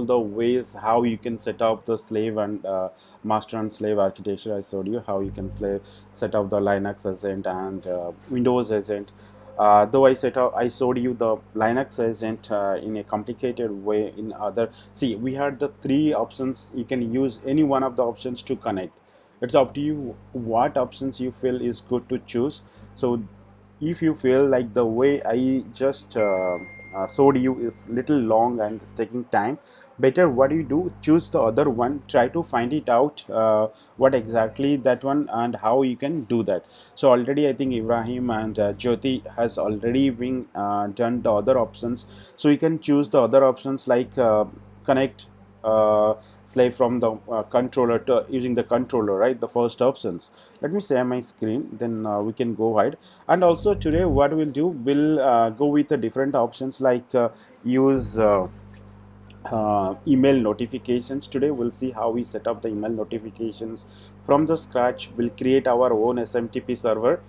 all the ways how you can set up the slave and master and slave architecture. I showed you how you can set up the Linux agent and Windows agent. Though I showed you the Linux agent in a complicated way. In other, see, we had the three options. You can use any one of the options to connect. It's up to you what options you feel is good to choose. So if you feel like the way I just showed you is little long and it's taking time, better what do you do, choose the other one, try to find it out what exactly that one and how you can do that. So already I think Ibrahim and Jyoti has already been done the other options. So you can choose the other options like connect uh, slave from the controller to using the controller, right? The first options. Let me share my screen, then we can go ahead. And also today what we'll do, we'll go with the different options like use email notifications. Today we'll see how we set up the email notifications from the scratch. We'll create our own SMTP server.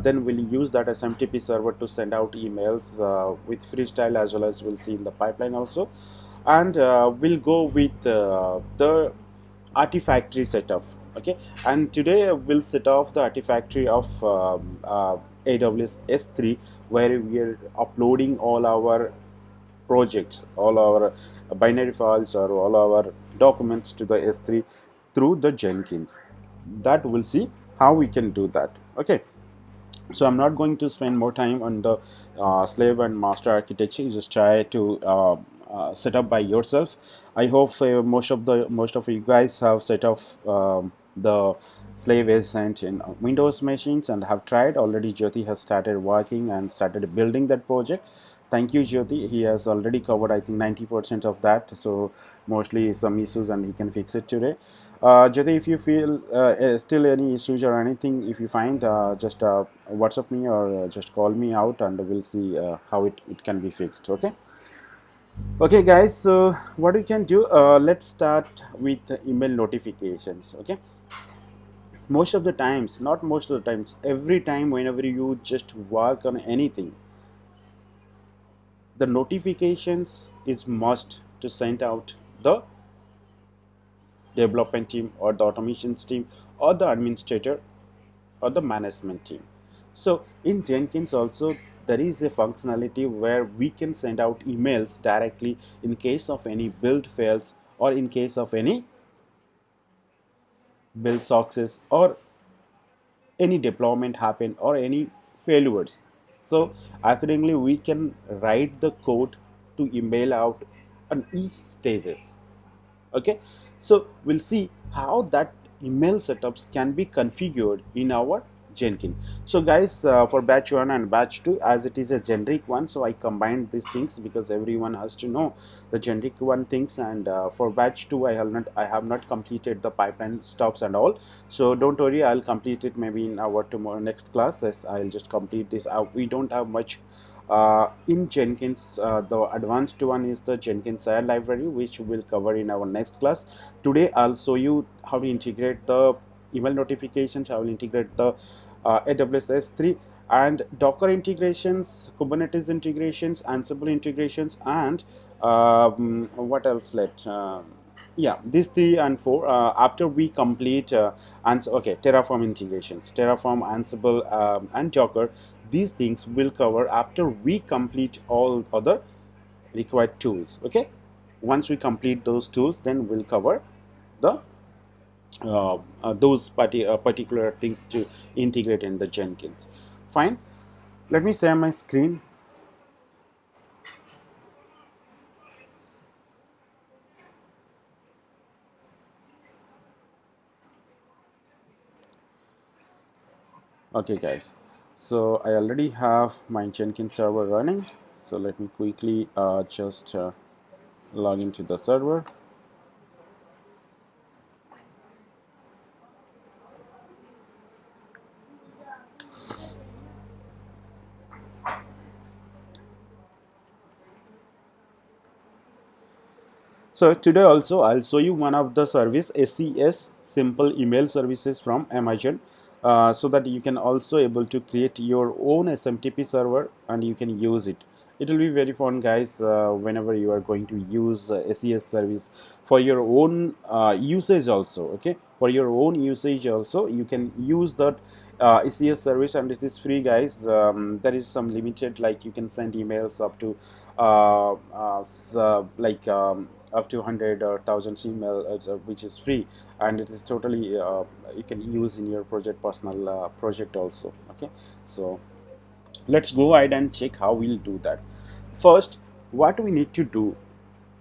Then we'll use that SMTP server to send out emails with freestyle, as well as we'll see in the pipeline also. And we'll go with the Artifactory setup. Okay, and today we'll set off the Artifactory of AWS S3, where we are uploading all our projects, all our binary files or all our documents to the S3 through the Jenkins. That we'll see how we can do that. Okay, so I'm not going to spend more time on the slave and master architecture. You just try to set up by yourself. I hope most of you guys have set up the slave agent in Windows machines and have tried already. Jyoti has started working and started building that project. Thank you, Jyoti. He has already covered, I think, 90% of that. So mostly some issues, and he can fix it today. Jyoti, if you feel still any issues or anything, if you find, just WhatsApp me or just call me out, and we'll see how it can be fixed. Okay. Okay, guys. So what we can do? Let's start with email notifications. Okay. Most of the times, not most of the times, every time, whenever you just work on anything, the notifications is must to send out the development team or the automations team or the administrator or the management team. So in Jenkins also there is a functionality where we can send out emails directly in case of any build fails or in case of any build success or any deployment happen or any failures. So accordingly we can write the code to email out on each stages. Okay, so we'll see how that email setups can be configured in our Jenkins. So guys, for batch 1 and batch 2, as it is a generic one, so I combined these things because everyone has to know the generic one things. And for batch 2 I have not completed the pipeline stops and all, so don't worry, I'll complete it maybe in our tomorrow next class. Yes, I'll just complete this. We don't have much in Jenkins. The advanced one is the Jenkins CI library, which we'll cover in our next class. Today I'll show you how to integrate the email notifications. I will integrate the AWS S3 and Docker integrations, Kubernetes integrations, Ansible integrations, and what else? Yeah, these 3 and 4 after we complete okay, Terraform integrations, Terraform, Ansible, and Docker. These things will cover after we complete all other required tools. Okay, once we complete those tools, then we'll cover the those particular things to integrate in the Jenkins. Fine, let me share my screen. Okay guys, so I already have my Jenkins server running, so let me quickly just log into the server. So today also I'll show you one of the service, SES, simple email services from Amazon, so that you can also able to create your own SMTP server and you can use it. It will be very fun, guys, whenever you are going to use SES service for your own usage also. Okay, for your own usage also, you can use that SES service, and it is free, guys. There is some limited, like you can send emails up to like up to 100 or 1000 email, which is free, and it is totally you can use in your project, personal project also. Okay, so let's go ahead and check how we'll do that. First, what we need to do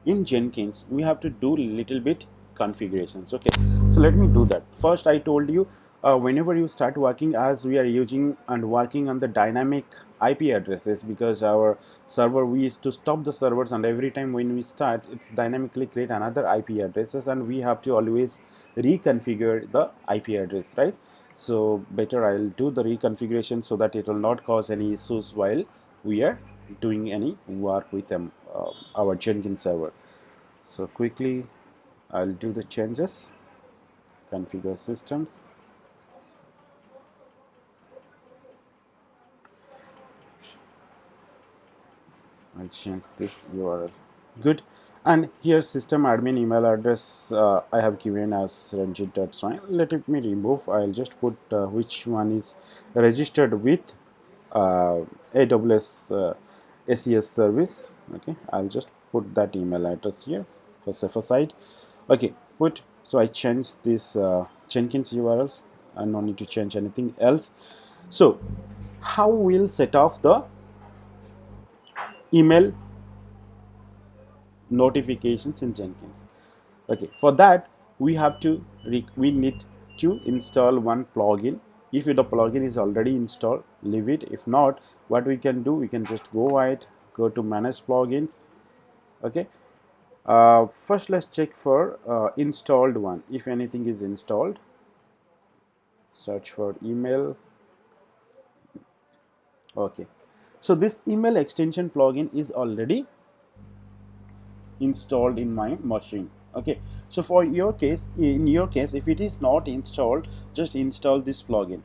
in Jenkins, we have to do little bit configurations. Okay, so let me do that. First, I told you, whenever you start working, as we are using and working on the dynamic IP addresses, because our server, we used to stop the servers, and every time when we start, it's dynamically create another IP addresses, and we have to always reconfigure the IP address, right? So better I'll do the reconfiguration so that it will not cause any issues while we are doing any work with our Jenkins server. So quickly I'll do the changes, configure systems. I'll change this URL. Good. And here system admin email address I have given as ranjit.swine. Let me remove. I'll just put which one is registered with AWS SES service. Okay, I'll just put that email address here for safer side. Okay, put. So I changed this Jenkins URLs. I no need to change anything else. So how we'll set off the email notifications in Jenkins? Okay, for that we have to we need to install one plugin. If the plugin is already installed, leave it. If not, what we can do, we can just go ahead, go to manage plugins. Okay, first let's check for installed one. If anything is installed, search for email. Okay, so this email extension plugin is already installed in my machine. Okay, so for your case, in your case, if it is not installed, just install this plugin.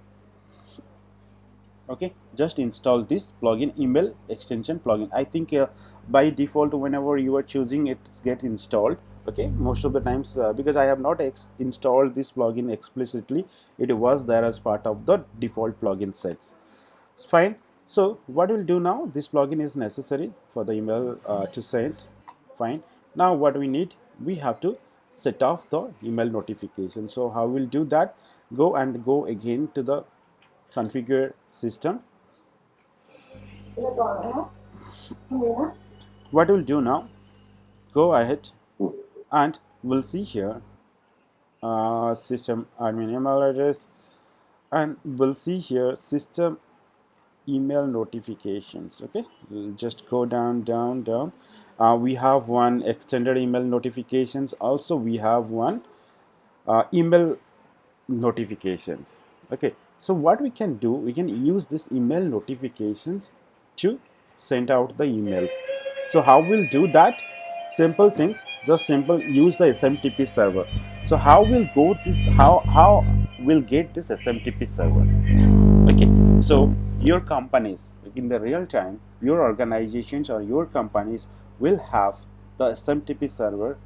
Okay, just install this plugin, email extension plugin. I think by default, whenever you are choosing, it's get installed. Okay, most of the times, because I have not installed this plugin explicitly, it was there as part of the default plugin sets. It's fine. So what we'll do now, this plugin is necessary for the email to send. Fine. Now what we need, we have to set off the email notification. So how we'll do that? Go again to the configure system. What we'll do now, go ahead and we'll see here system admin email address, and we'll see here system email notifications. Okay, we'll just go down. We have one extended email notifications. Also we have one email notifications. Okay, so what we can do, we can use this email notifications to send out the emails. So how we'll do that? Simple things, just simple, use the SMTP server. So how we'll go this, how we'll get this SMTP server? Okay, so your companies, in the real time, your organizations or your companies will have the SMTP server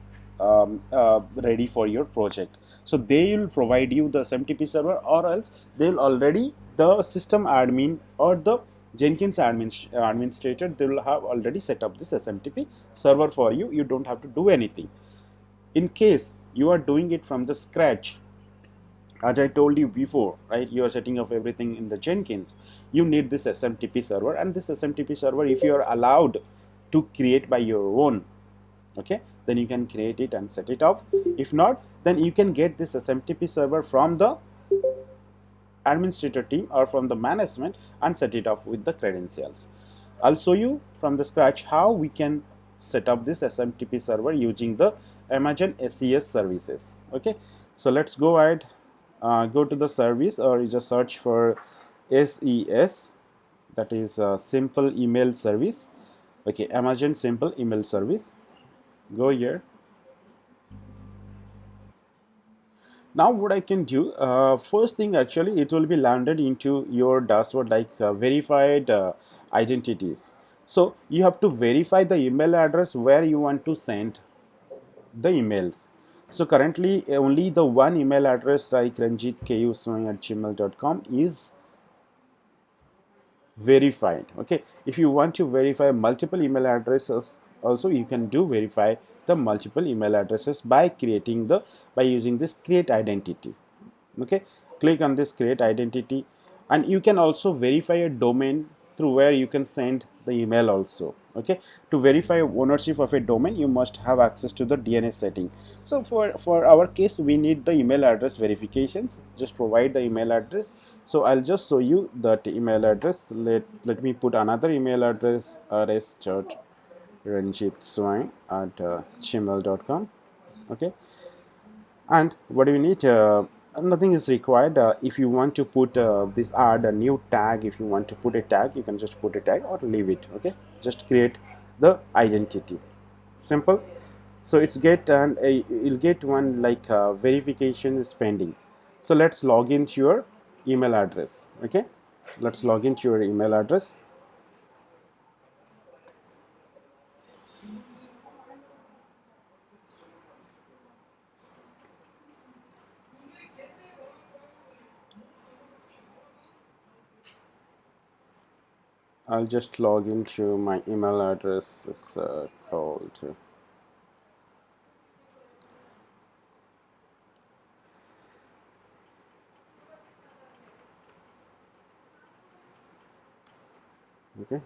ready for your project. So they will provide you the SMTP server, or else they will already, the system admin or the Jenkins administrator, they will have already set up this SMTP server for you. You don't have to do anything. In case you are doing it from the scratch, as I told you before, right, you are setting up everything in the Jenkins, you need this SMTP server, and this SMTP server, if you are allowed to create by your own, okay, then you can create it and set it off. If not, then you can get this SMTP server from the administrator team or from the management and set it off with the credentials. I'll show you from the scratch how we can set up this SMTP server using the Amazon SES services. Okay, so let's go ahead, go to the service, or you just search for SES, that is simple email service. Okay, Amazon simple email service. Go here. Now what I can do, first thing, actually it will be landed into your dashboard like verified identities. So you have to verify the email address where you want to send the emails. So currently only the one email address like ranjitkuswami@gmail.com is verified. Okay, if you want to verify multiple email addresses also, you can do verify the multiple email addresses by creating the by using this create identity. Okay, click on this create identity, and you can also verify a domain through where you can send the email also. Okay, to verify ownership of a domain, you must have access to the DNS setting. So for our case, we need the email address verifications. Just provide the email address. So I'll just show you that email address. Let me put another email address, rs.ranjitswami@gmail.com. Okay, and what do you need? Nothing is required. If you want to put this, add a new tag. If you want to put a tag, you can just put a tag or leave it. Okay, just create the identity. Simple. So it's get, and you'll get one like verification is pending. So let's log into your email address. Okay, let's log into your email address. I'll just log into my email address. Is called okay.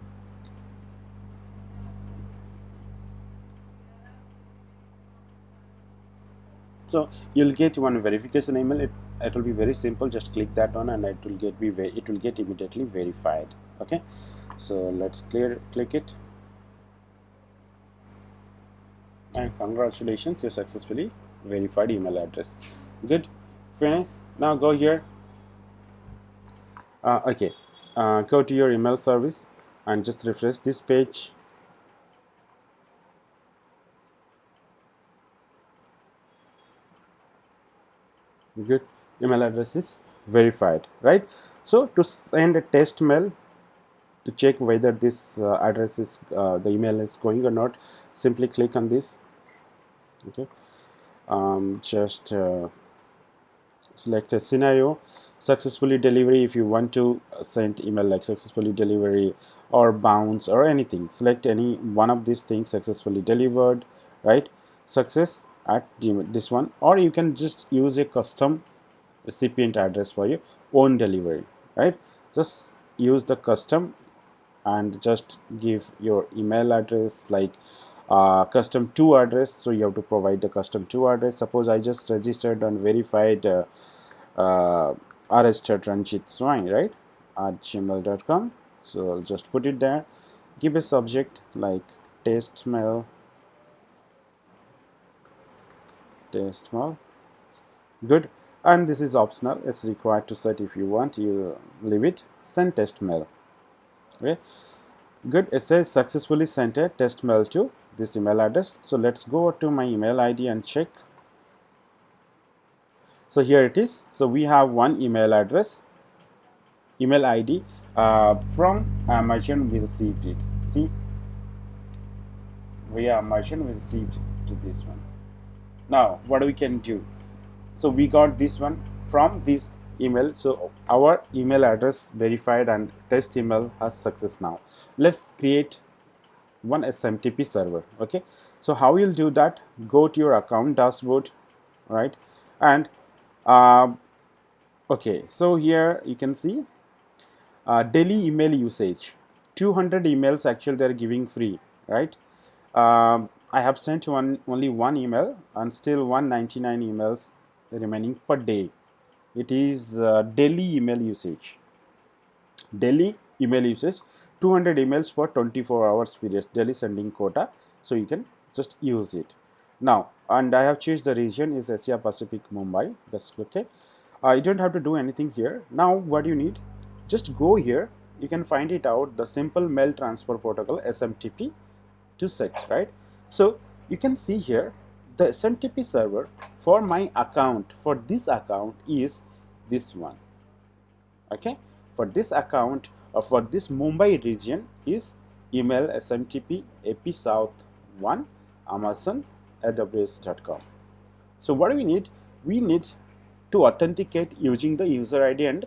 So you'll get one verification email. It will be very simple. Just click that one, and it will get immediately verified. Okay. So let's click it, and congratulations, you successfully verified email address. Good, finish. Now go here. Okay, go to your email service and just refresh this page. Good, email address is verified, right? So to send a test mail to check whether this address is the email is going or not, simply click on this. Okay, just select a scenario, successfully delivery. If you want to send email like successfully delivery or bounce or anything, select any one of these things, successfully delivered, right? Success at Gmail, this one, or you can just use a custom recipient address for your own delivery, right? Just use the custom and just give your email address like custom to address. So you have to provide the custom to address. Suppose I just registered and verified rs.ranjitswami, right, at gmail.com. So I'll just put it there, give a subject like test mail. Good, and this is optional. It's required to set. If you want, you leave it. Send test mail. Okay, good. It says successfully sent a test mail to this email address. So let's go to my email ID and check. So here it is. So we have one email address, email ID from merchant. We received it. See, via merchant we received to this one. Now what we can do? So we got this one from this email. So our email address verified and test email has success. Now let's create one SMTP server. Okay, so how you'll do that? Go to your account dashboard, right? And okay, so here you can see daily email usage, 200 emails actually they're giving free, right? I have sent only one email and still 199 emails remaining per day. It is daily email usage. Daily email usage, 200 emails for 24 hours period, daily sending quota. So you can just use it now. And I have changed the region is Asia Pacific Mumbai. That's okay. You don't have to do anything here. Now what you need, just go here, you can find it out, the simple mail transfer protocol SMTP to set, right? So you can see here the SMTP server for my account, for this account is this one. Okay, for this account or for this Mumbai region is email smtp apsouth1 amazon aws.com. So what do we need? We need to authenticate using the user ID and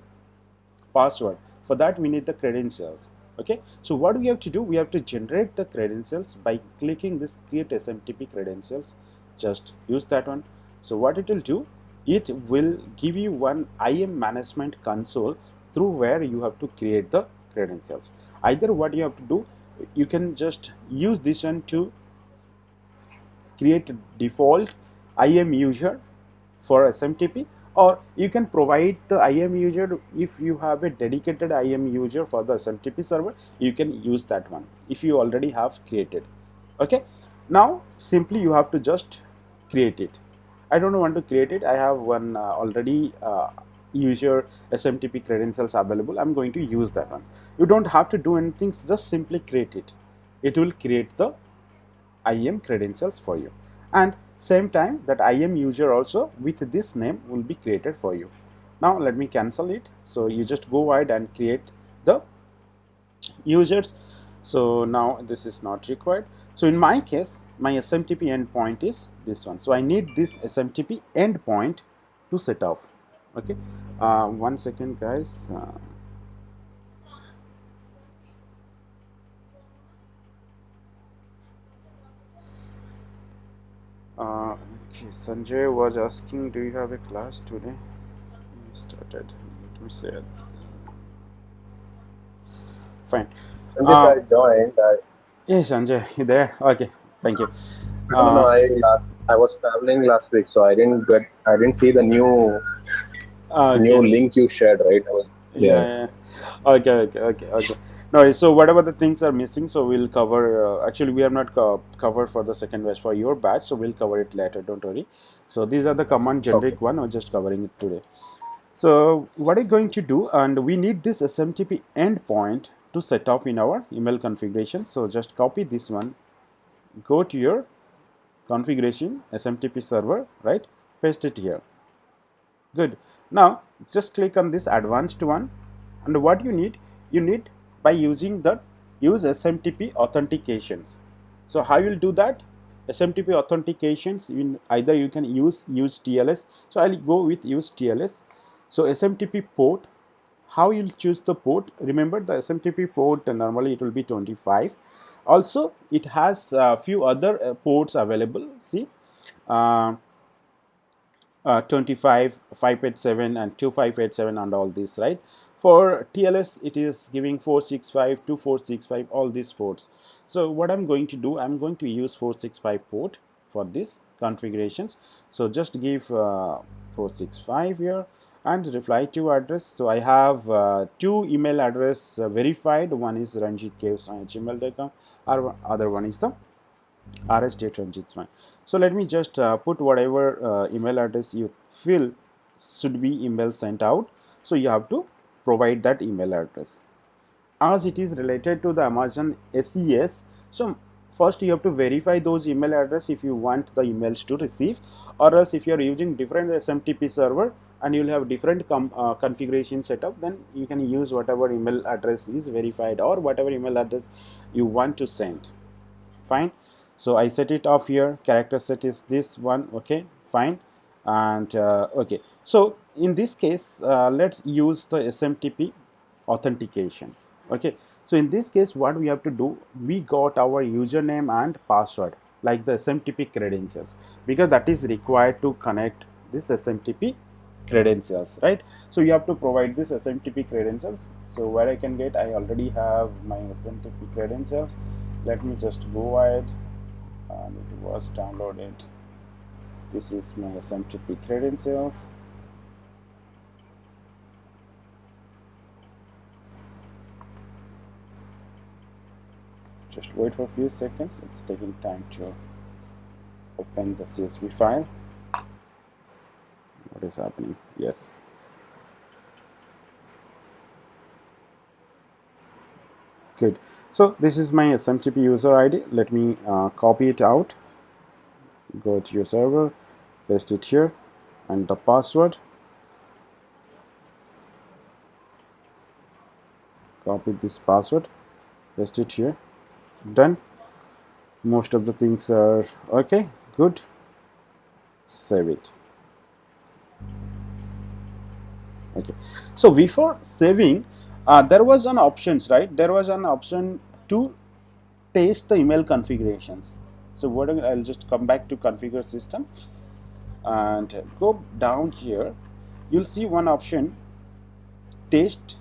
password. For that we need the credentials. Okay, so what we have to do, we have to generate the credentials by clicking this create smtp credentials. Just use that one. So what it will do, it will give you one IAM management console through where you have to create the credentials. Either what you have to do, you can just use this one to create a default IAM user for SMTP, or you can provide the IAM user. If you have a dedicated IAM user for the SMTP server, you can use that one if you already have created. Okay, now simply you have to just create it. I don't want to create it. I have one already user SMTP credentials available. I'm going to use that one. You don't have to do anything, just simply create it. It will create the IAM credentials for you, and same time that IAM user also with this name will be created for you. Now let me cancel it. So you just go ahead and create the users. So now this is not required. So in my case, my SMTP endpoint is this one. So I need this SMTP endpoint to set off. Okay, 1 second guys. Okay, Sanjay was asking, do you have a class today? Started. Let me say it. Fine. Sanjit, I joined. Yes, Sanjay, you there? Okay, thank you. No, I was traveling last week, so I didn't see the new Okay. link you shared, right? Yeah. Yeah. Okay. No, so whatever the things are missing, so we'll cover. Actually, we have not covered for the second batch for your batch, so we'll cover it later. Don't worry. So these are the command Okay. generic one. We're just covering it today. So what are you going to do? And we need this SMTP endpoint to set up in our email configuration. So just copy this one. Go to your configuration SMTP server, right? Paste it here. Good. Now just click on this advanced one, and what you need by using the use SMTP authentications. So how you will do that? SMTP authentications, either you can use TLS. So I'll go with use TLS. So SMTP port, how you'll choose the port? Remember the SMTP port normally it will be 25. Also it has a few other ports available. See, uh, 25, 587 and 2587 and all this, right? For TLS it is giving 465 to 465, all these ports. So what I'm going to do, I'm going to use 465 port for this configurations. So just give 465 here and reply to address. So I have two email address verified. One is ranjitcaves@gmail.com, or other one is the rs.ranjitman. So let me just put whatever email address you feel should be email sent out. So you have to provide that email address as it is related to the Amazon SES. So first you have to verify those email address if you want the emails to receive, or else if you are using different SMTP server and you will have different configuration setup, then you can use whatever email address is verified or whatever email address you want to send. Fine. So I set it off here. Character set is this one. Okay, fine. And okay, so in this case let's use the SMTP authentications. Okay, so in this case what we have to do, we got our username and password like the SMTP credentials, because that is required to connect this SMTP credentials, right? So you have to provide this SMTP credentials. So where I can get, I already have my SMTP credentials. Let me just go ahead, and it was downloaded. This is my SMTP credentials. Just wait for a few seconds, it's taking time to open the CSV file. What is happening? Yes. Good. So this is my SMTP user ID. Let me copy it out. Go to your server, paste it here, and the password. Copy this password, paste it here. Done. Most of the things are okay. Good. Save it. Okay. So before saving, there was an options, right? There was an option to test the email configurations. So what I'll just come back to configure system and go down here. You'll see one option, test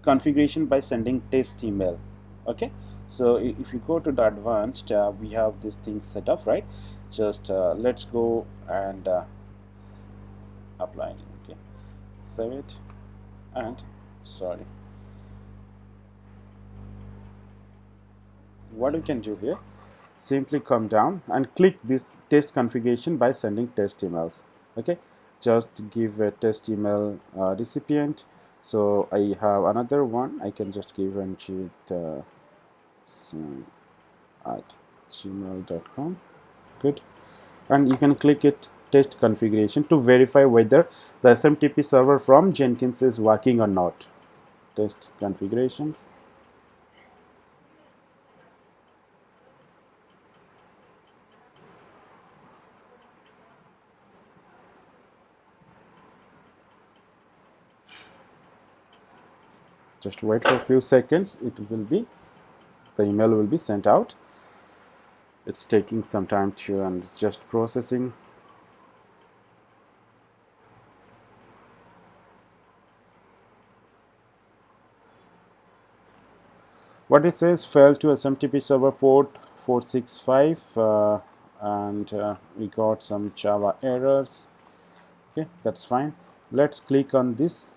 configuration by sending test email. Okay. So if you go to the advanced, we have this thing set up, right? Just let's go and apply. Okay. Save it and sorry. What you can do here, simply come down and click this test configuration by sending test emails. Okay, just give a test email recipient. So I have another one, I can just give and cheat at gmail.com. Good. And you can click it test configuration to verify whether the SMTP server from Jenkins is working or not. Test configurations. Just wait for a few seconds, it will be, the email will be sent out. It's taking some time to, and it's just processing. What it says, failed to SMTP server port 465, and we got some Java errors. Okay, that's fine. Let's click on this.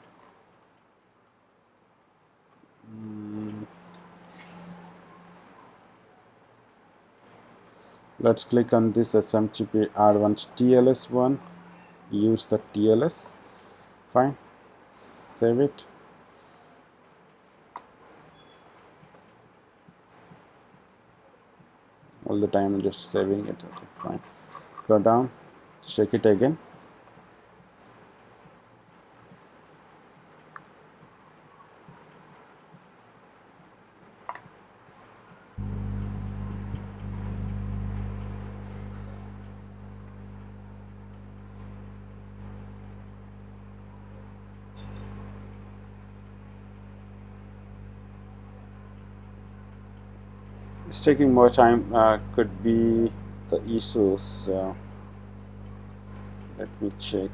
Let's click on this SMTP R1 TLS one. Use the TLS. Fine. Save it. All the time I'm just saving it. Okay, fine. Go down. Check it again. It's taking more time. Could be the issues. Let me check.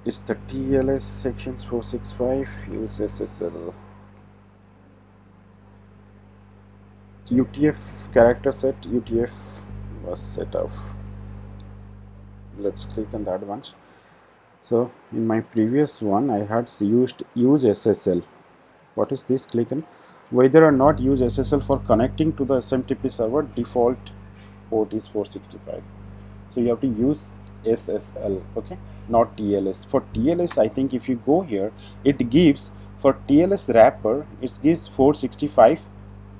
Is the TLS sections 465 use SSL UTF character set? UTF was set up. Let's click on that one. So in my previous one I had used use SSL. What is this? Click on whether or not use SSL for connecting to the SMTP server. Default port is 465. So you have to use SSL, okay, not TLS. For TLS, I think if you go here, it gives for TLS wrapper, it gives 465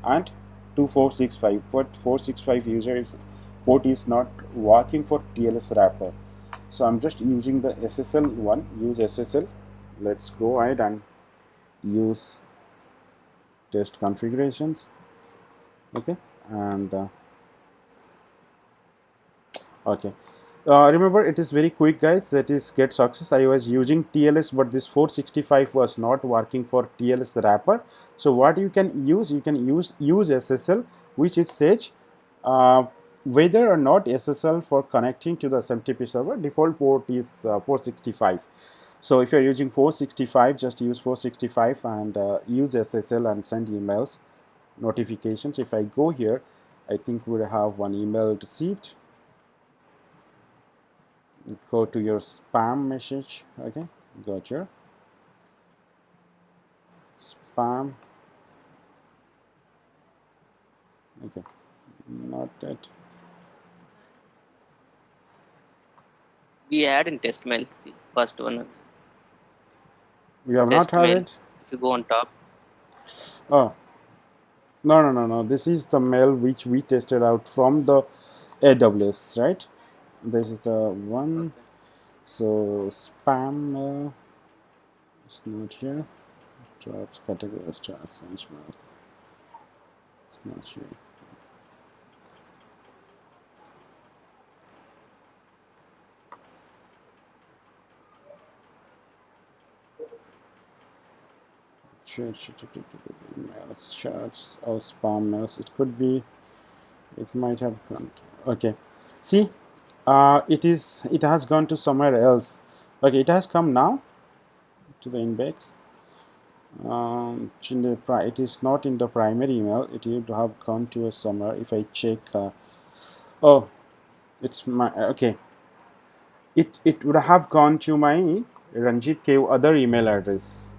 and 2465. But 465 user is port is not working for TLS wrapper. So I'm just using the SSL one. Use SSL. Let's go ahead and use test configurations. Okay, and okay. Remember, it is very quick, guys. That is get success. I was using TLS, but this 465 was not working for TLS wrapper. So what you can use? You can use SSL, which is Sage. Whether or not SSL for connecting to the SMTP server, default port is 465. So if you're using 465, just use 465 and use SSL and send emails, notifications. If I go here, I think we'll have one email received. Go to your spam message. Okay, got your spam. Okay, not that. We had in test mail, see, first one. You have not Test had mail. it. If you go on top, Oh, no. This is the mail which we tested out from the AWS, right? This is the one. okay. So spam mail is not here. jobs categories to essential. It's not sure. Mails, chats, or spam mails. It could be. It might have gone. Okay. See, it is. It has gone to somewhere else. Okay, it has come now to the index. It is not in the primary email. It would have gone to a somewhere. If I check. Oh, it's my okay. It would have gone to my Ranjit K other email address.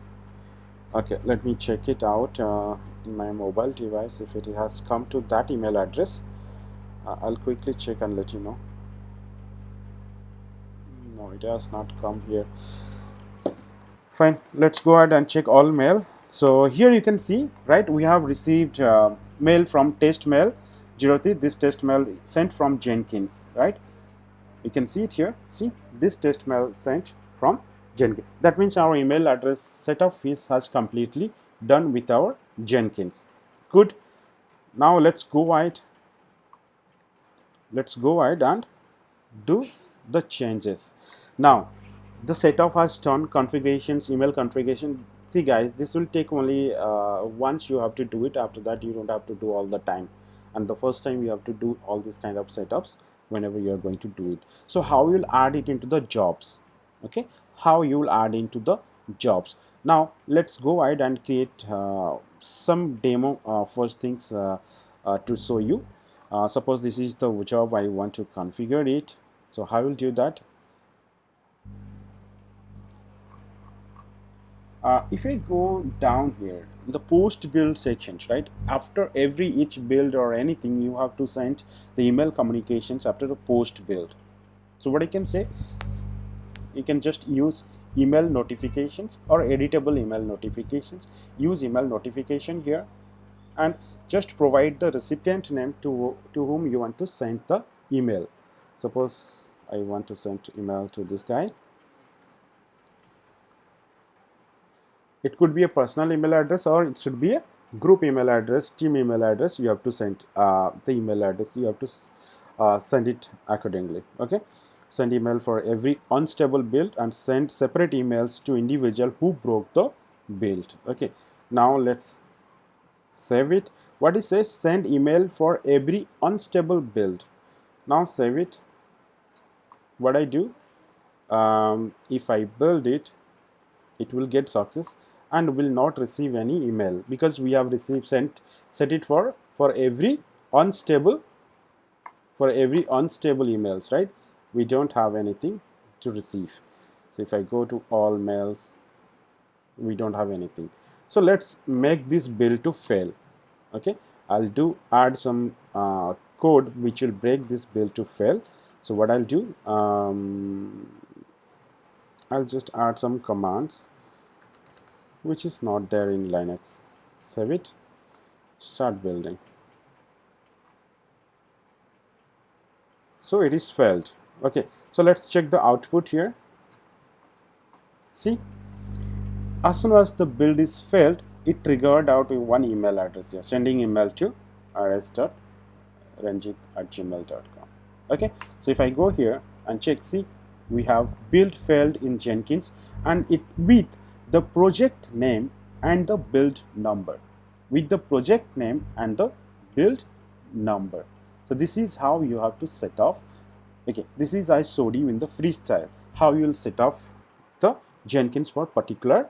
Okay, let me check it out in my mobile device if it has come to that email address. I'll quickly check and let you know. No, it has not come here. Fine, let's go ahead and check all mail. So here you can see, right, we have received mail from test mail 03. This test mail sent from Jenkins, right? You can see it here. See, this test mail sent from Jenkins. That means our email address setup has completely done with our Jenkins. Good. Now let's go ahead. Let's go ahead and do the changes. Now the setup has done configurations, email configuration. See guys, this will take only once you have to do it. After that you don't have to do all the time, and the first time you have to do all these kind of setups whenever you are going to do it. So how you will add it into the jobs? Okay, how you will add into the jobs. Now let's go ahead and create some demo first things to show you. Suppose this is the job I want to configure it. So how will do that? If I go down here, the post build sections, right? After every each build or anything, you have to send the email communications after the post build. So what I can say, you can just use email notifications or editable email notifications. Use email notification here and just provide the recipient name to whom you want to send the email. Suppose I want to send email to this guy. It could be a personal email address or it should be a group email address, team email address. You have to send the email address. You have to send it accordingly. Okay, send email for every unstable build and send separate emails to individual who broke the build. Okay, now let's save it. What it says, send email for every unstable build. Now save it. What I do, if I build it, it will get success and will not receive any email because we have received set it for every unstable emails, right? We don't have anything to receive. So if I go to all mails, we don't have anything. So let's make this build to fail. Okay, I'll add some code which will break this build to fail. So what I'll do, I'll just add some commands which is not there in Linux. Save it, start building. So it is failed. Okay, so let's check the output here. See, as soon as the build is failed, it triggered out one email address here, sending email to rs.ranjit@gmail.com. Okay, so if I go here and check, see, we have build failed in Jenkins and it with the project name and the build number, with the project name and the build number. So this is how you have to set off. Okay, this is I showed you in the freestyle how you will set off the Jenkins for particular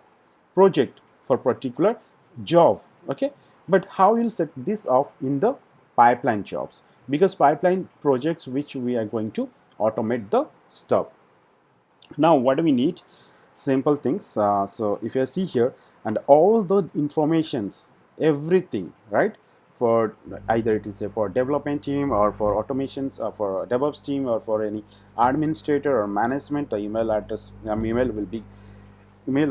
project, for particular job. Okay, but how you'll set this off in the pipeline jobs, because pipeline projects which we are going to automate the stuff. Now what do we need? Simple things. So if you see here, and all the informations, everything, right, for either it is for development team or for automations or for DevOps team or for any administrator or management, the email address, email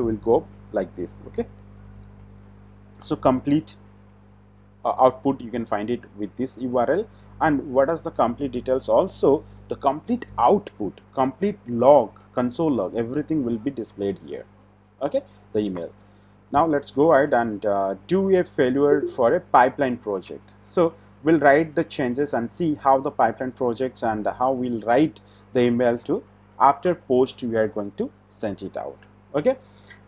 will go like this. Okay, so complete output you can find it with this URL. And what is the complete details? Also the complete output, complete log, console log, everything will be displayed here. Okay, the email. Now let's go ahead and do a failure for a pipeline project. So we'll write the changes and see how the pipeline projects and how we'll write the email to after post we are going to send it out. Okay.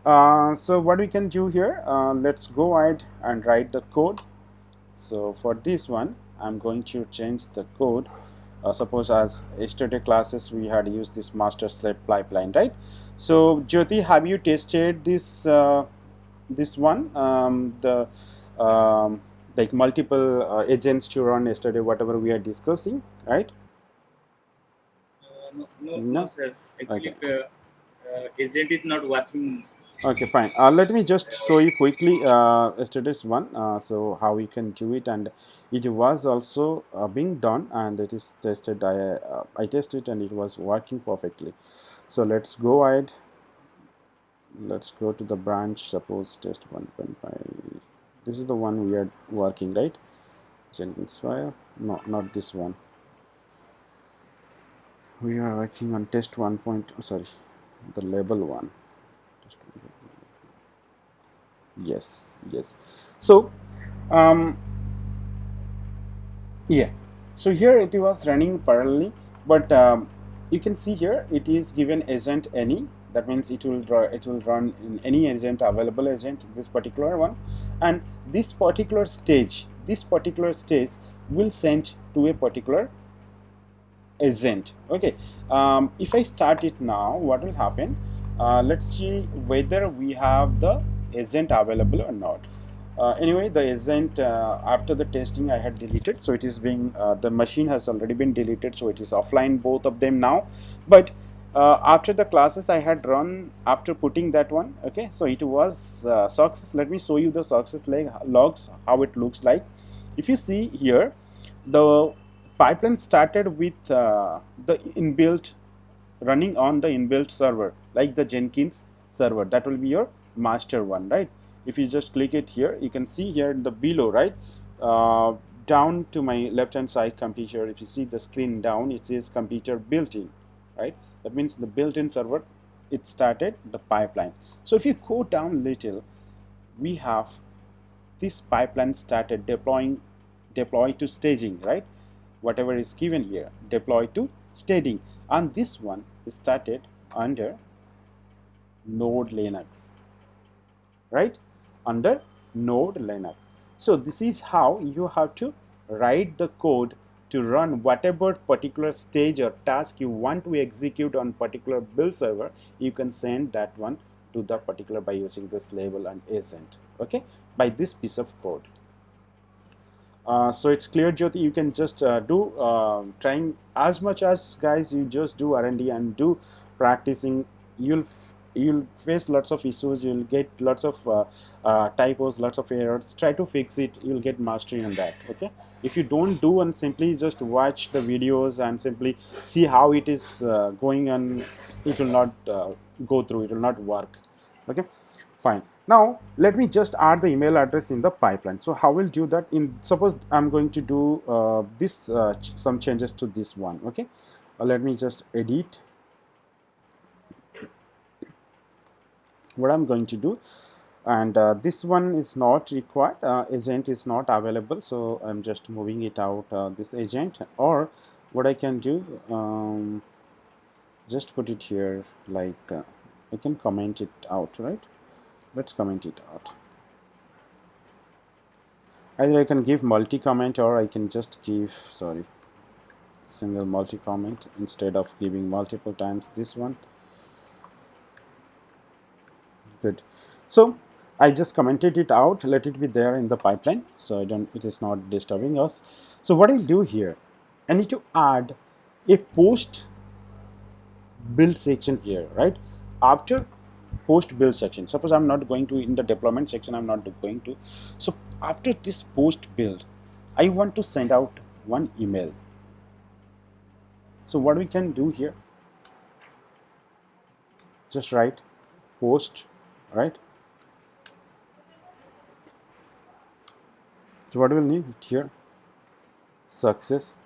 So what we can do here, let's go ahead and write the code. So for this one, I'm going to change the code. Suppose as yesterday classes we had used this master slave pipeline, right? So Jyoti, have you tested this one, like multiple agents to run yesterday, whatever we are discussing, right? No, No. sir. Okay. Actually, agent is not working. Okay, fine. Let me just show you quickly yesterday's one. So how we can do it, and it was also being done, and it is tested. I tested, and it was working perfectly. So let's go ahead. Let's go to the branch. Suppose test 1.5. This is the one we are working, right? Jenkins file. No, not this one. We are working on test 1. Sorry, the label one. Yes, yes. So um, yeah, so here it was running parallelly, but you can see here it is given agent any. That means it will run in any agent, available agent, this particular one, and this particular stage will send to a particular agent. Okay. If I start it now, what will happen? Let's see whether we have the agent available or not. Anyway, the agent after the testing I had deleted, so it is being the machine has already been deleted, so it is offline, both of them now. But after the classes I had run, after putting that one, okay, so it was success. Let me show you the success logs, how it looks like. If you see here, the pipeline started with the inbuilt, running on the inbuilt server, like the Jenkins server. That will be your master one, right? If you just click it here, you can see here in the below, right? Down to my left hand side computer, if you see the screen down, it says computer built-in, right? That means the built-in server, it started the pipeline. So if you go down little, we have this pipeline started deploy to staging, right? Whatever is given here, deploy to staging, and this one is started under node Linux, right? Under node Linux. So this is how you have to write the code to run whatever particular stage or task you want to execute on particular build server. You can send that one to the particular by using this label and agent, okay, by this piece of code. So it's clear, Jyoti. You can just do trying as much as guys. You just do R&D and do practicing. You'll face lots of issues. You'll get lots of typos, lots of errors. Try to fix it. You'll get mastery on that. Okay. If you don't do and simply just watch the videos and simply see how it is going, and it will not go through. It will not work. Okay. Fine. Now let me just add the email address in the pipeline. So how we'll do that? In suppose I'm going to do this some changes to this one. Okay. Let me just edit what I'm going to do, and this one is not required. Agent is not available, so I'm just moving it out. This agent, or what I can do, just put it here. Like I can comment it out, right? Let's comment it out. Either I can give multi-comment, or I can just give, sorry, single multi-comment instead of giving multiple times this one. Good. So I just commented it out. Let it be there in the pipeline, so it is not disturbing us. So what I'll do here, I need to add a post build section here, right? After post build section, suppose I'm not going to, in the deployment section I'm not going to, so after this post build I want to send out one email. So what we can do here, just write post, right? So what we'll need here, success,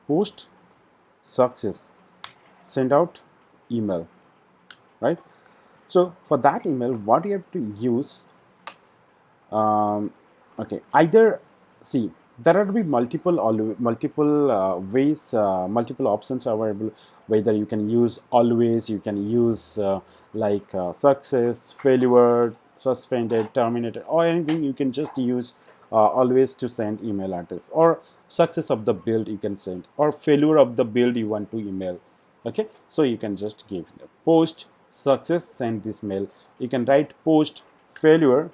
post success, send out email, right? So for that email, what you have to use, okay, either, see, there are to be multiple ways, multiple options available, whether you can use always, you can use success, failure, suspended, terminated, or anything. You can just use always to send email address, or success of the build you can send, or failure of the build you want to email. Okay, so you can just give post success, send this mail. You can write post failure,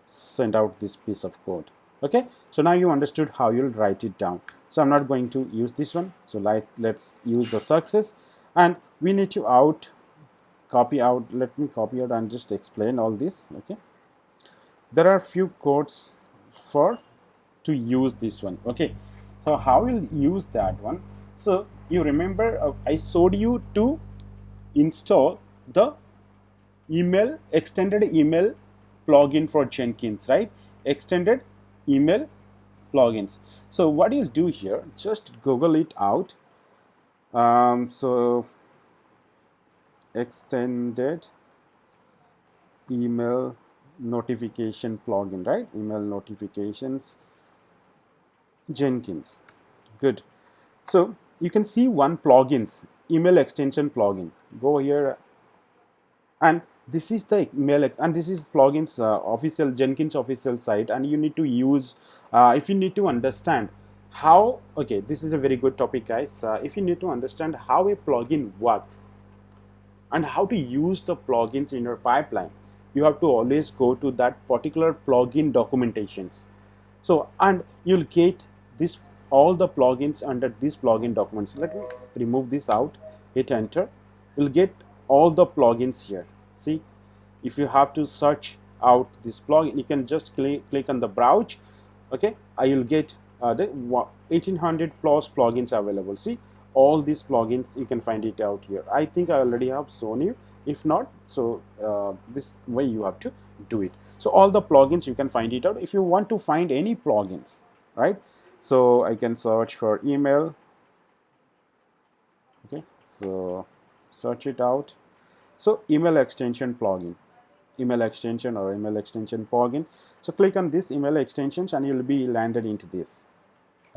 send out this piece of code. Okay, so now you understood how you'll write it down. So I'm not going to use this one. So let's use the success, and we need to copy out. Let me copy out and just explain all this. Okay, there are few codes for to use this one. Okay, so how you'll use that one? So you remember, I showed you to install the extended email plugin for Jenkins, right? Extended email plugins. So what you'll do here, just Google it out. So extended email notification plugin, right? Email notifications Jenkins. Good. So you can see one plugins, email extension plugin. Go here, and this is the and this is plugins official Jenkins official site, and you need to use, if you need to understand how, okay, this is a very good topic, guys. If you need to understand how a plugin works and how to use the plugins in your pipeline, you have to always go to that particular plugin documentations. So, and you'll get this, all the plugins under these plugin documents. Let me remove this out, hit enter. You'll get all the plugins here. See, if you have to search out this plugin, you can just click on the browse. Okay, I will get the 1800 plus plugins available. See, all these plugins you can find it out here. I think I already have shown you. If not, so this way you have to do it. So all the plugins you can find it out. If you want to find any plugins, right? So I can search for email. Okay, so search it out. So email extension plugin, email extension or email extension plugin. So click on this email extensions and you'll be landed into this,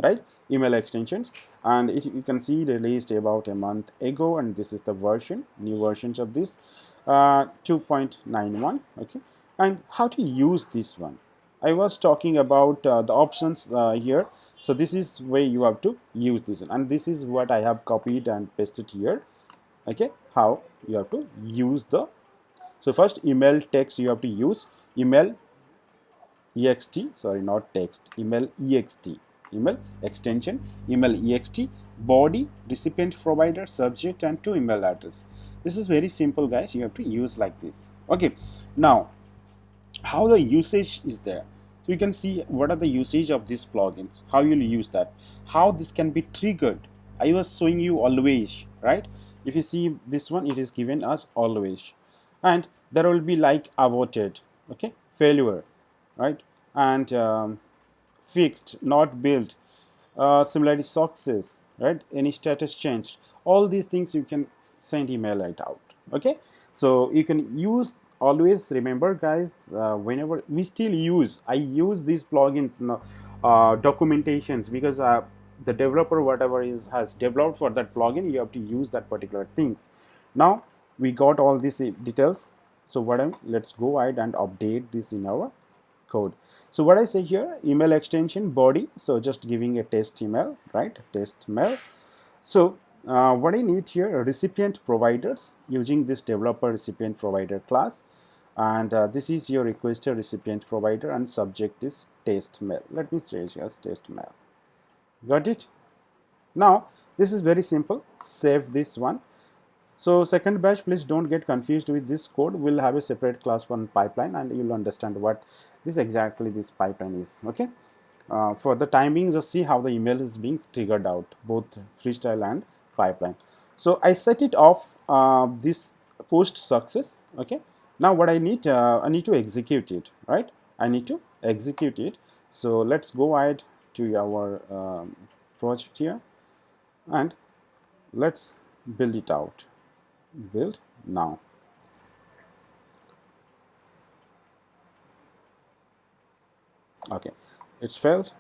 right? Email extensions, and you can see released about a month ago, and this is the version, new versions of this, 2.91. Okay, and how to use this one, I was talking about the options here. So this is where you have to use this one, and this is what I have copied and pasted here. Okay, how you have to use the, so first email text you have to use email ext, sorry, not text, email ext, email extension, email ext, body, recipient, provider, subject, and to email address. This is very simple, guys. You have to use like this. Okay, now how the usage is there. So you can see what are the usage of these plugins, how you'll use that, how this can be triggered. I was showing you always, right? If you see this one, it is given as always, and there will be like aborted, okay, failure, right, and fixed, not built, similarity success, right, any status change. All these things you can send email right out. Okay, so you can use, always remember, guys, whenever we still use, I use these plugins, documentations, because the developer whatever is has developed for that plugin, you have to use that particular things. Now we got all these details. So let's go ahead and update this in our code. So what I say here, email extension body, so just giving a test email, right, test mail. So what I need here, recipient providers, using this developer recipient provider class, and this is your requester recipient provider, and subject is test mail. Let me say just test mail. Got it? Now this is very simple. Save this one. So second batch, please don't get confused with this code. We'll have a separate class one pipeline, and you'll understand what this pipeline is. Okay. For the timing, just see how the email is being triggered out, both freestyle and pipeline. So I set it off this post success. Okay. Now what I need to execute it, right? I need to execute it. So let's go ahead to our project here, and let's build it out. Build now. Okay, it's failed.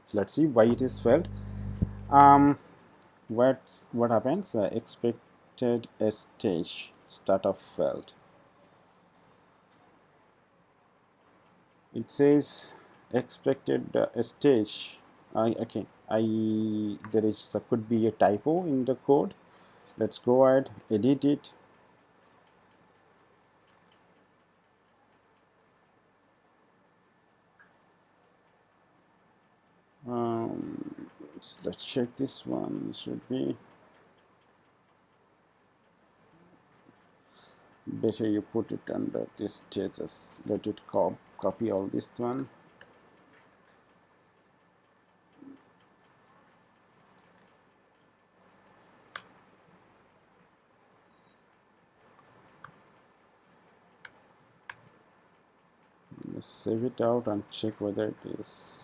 So let's see why it is failed. um what happens? Expected a stage startup failed. It says expected a stage. Okay, I there is could be a typo in the code. Let's go ahead, edit it. Let's check this one. Should be better you put it under this status. Let it copy all this one. Let's save it out and check whether it is.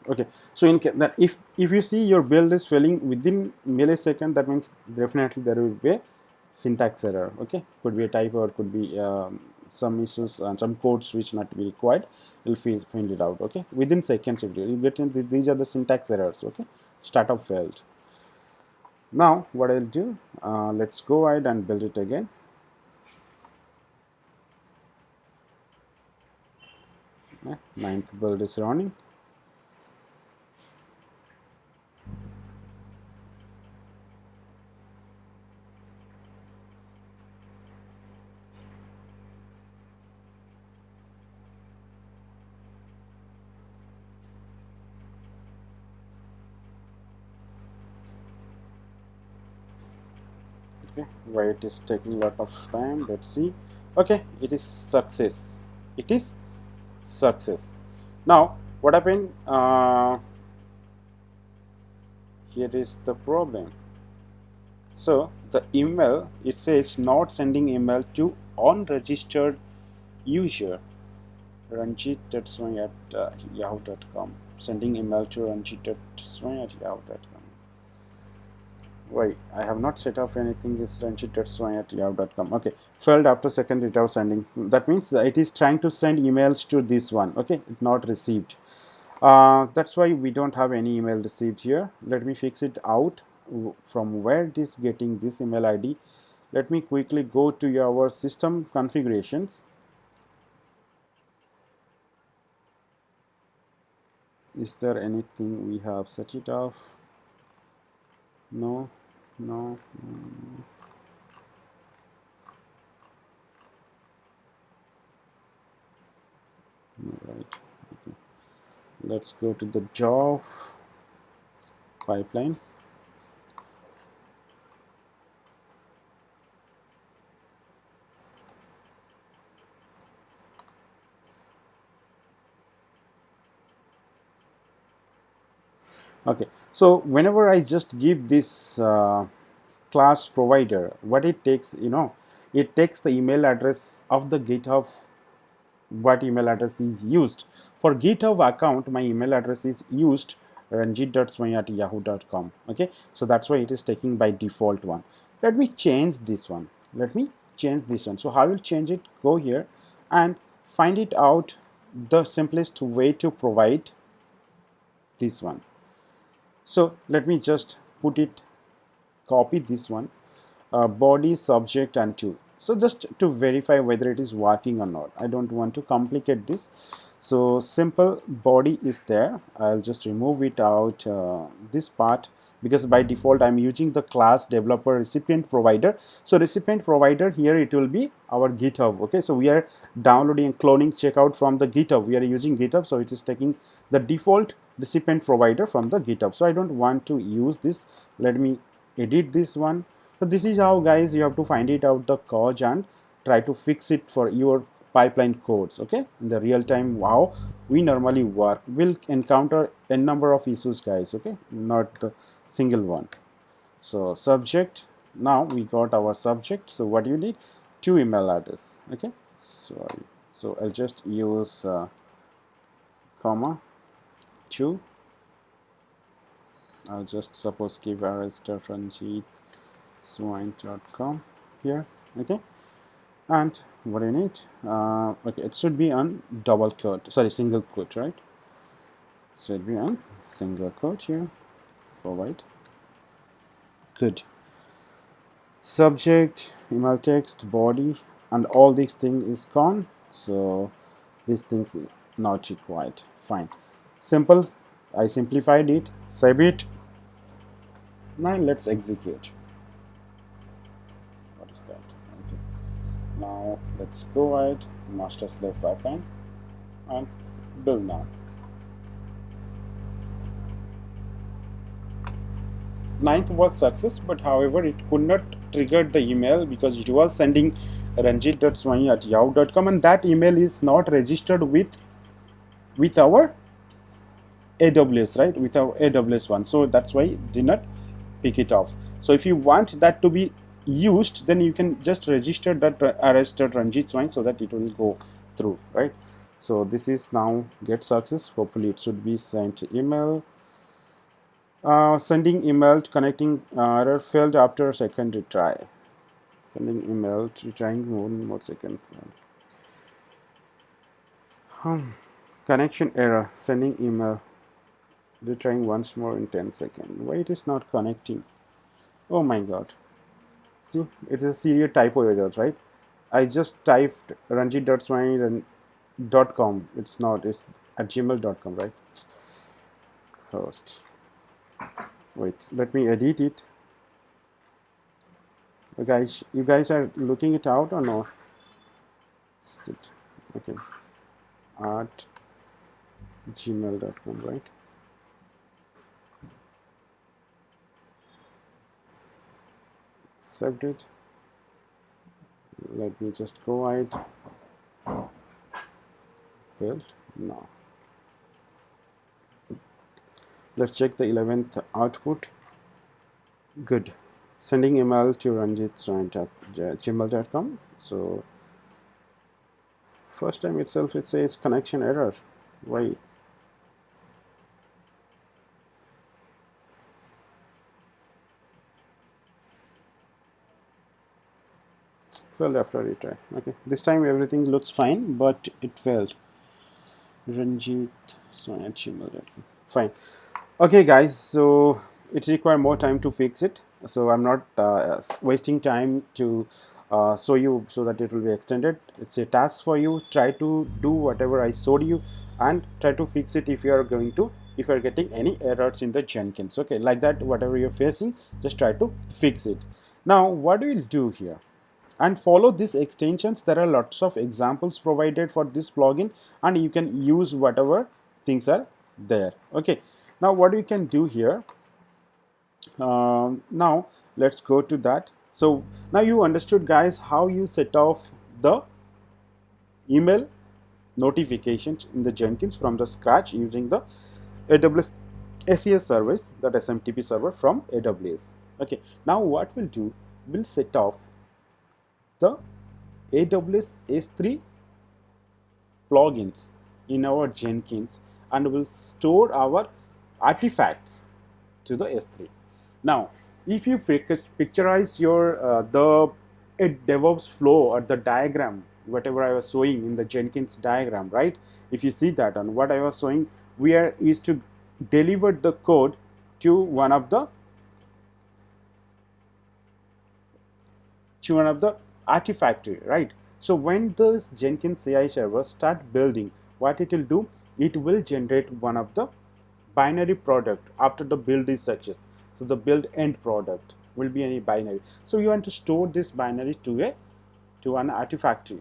Okay, so in that if you see your build is failing within millisecond, that means definitely there will be a syntax error. Okay, could be a typo or could be some issues and some codes which not be required. You'll find it out. Okay, within seconds you get in, these are the syntax errors. Okay, startup failed. Now what I'll do, let's go ahead and build it again. Ninth build is running. Okay, why it is taking a lot of time? Let's see. Okay, it is success. It is success. Now what happened? Here is the problem. So the email, it says not sending email to unregistered user ranjit.swami at yahoo.com. Sending email to ranjit.swami at yahoo.com. Wait, I have not set up anything. Is ranjit.swami at yahoo.com. Okay, failed after second without sending. That means it is trying to send emails to this one. Okay, not received. That's why we don't have any email received here. Let me fix it out. From where it is getting this email ID, let me quickly go to our system configurations. Is there anything we have set it off? No, no, no. Right. Okay. Let's go to the job pipeline. Okay, so whenever I just give this class provider, what it takes, it takes the email address of the GitHub. What email address is used for GitHub account? My email address is used ranjit.swami at yahoo.com. Okay, so that's why it is taking by default one. Let me change this one. So how will change it? Go here and find it out the simplest way to provide this one. So let me just put it, copy this one, body, subject and to. So just to verify whether it is working or not, I don't want to complicate this. So simple body is there. I'll just remove it out, this part, because by default I'm using the class developer recipient provider. So recipient provider here, it will be our GitHub. Okay, so we are downloading and cloning checkout from the GitHub. We are using GitHub, so it is taking the default recipient provider from the GitHub. So I don't want to use this. Let me edit this one. So this is how, guys, you have to find it out the code and try to fix it for your pipeline codes. Okay, in the real time, wow, we normally work, will encounter a number of issues, guys. Okay, not the single one. So subject, now we got our subject. So what you need? Two email address. Okay, sorry, so I'll just use comma 2. I'll just suppose give rs.ranjitswine.com here. Okay, and what do you need? Okay, it should be on double quote, sorry, single quote, right? Should be on single quote here. Provide. Good. Subject, email text, body, and all these things is gone. So these things not required. Fine. Simple. I simplified it. Save it. Now let's execute. What is that? Okay. Now let's go ahead, master slave pipeline, and build now. Ninth was success, but however it could not trigger the email because it was sending ranjit.swami@yahoo.com, and that email is not registered with our AWS, right? With our AWS one, so that's why it did not pick it off. So if you want that to be used, then you can just register that rs.ranjitswine so that it will go through, right? So this is now get success. Hopefully it should be sent email. Sending email to connecting error failed after second retry. Sending email to retrying 1 more seconds. Connection error. Sending email. Retrying once more in 10 seconds. Why it is not connecting? Oh my god. See, it is a serious typo error, right? I just typed ranjit.swine.com. It's not, it's at gmail.com, right? Host. Wait, let me edit it. You guys are looking it out or no? Okay. At gmail.com, right? Saved it. Let me just go ahead. Failed? No. Let's check the 11th output. Good. Sending email to ranjit@gmail.com. So first time itself it says connection error. Why? Failed after retry. Okay, this time everything looks fine, but it failed. ranjit@gmail.com. Fine. Okay guys, so it requires more time to fix it, so I'm not wasting time to show you so that it will be extended. It's a task for you. Try to do whatever I showed you and try to fix it if you are getting any errors in the Jenkins. Okay, like that, whatever you're facing, just try to fix it. Now what we will do here, and follow these extensions. There are lots of examples provided for this plugin, and you can use whatever things are there. Okay, now what we can do here, now let's go to that. So now you understood guys how you set off the email notifications in the Jenkins from the scratch using the AWS SES service, that SMTP server from AWS. Okay, now what we'll do, we'll set off the AWS S3 plugins in our Jenkins, and will store our artifacts to the S3. Now, if you picturize your the DevOps flow or the diagram, whatever I was showing in the Jenkins diagram, right? If you see that on what I was showing, we are used to deliver the code to one of the Artifactory, right? So when the Jenkins CI server start building, what it will do, it will generate one of the binary product after the build is success. So the build end product will be any binary. So you want to store this binary to an Artifactory.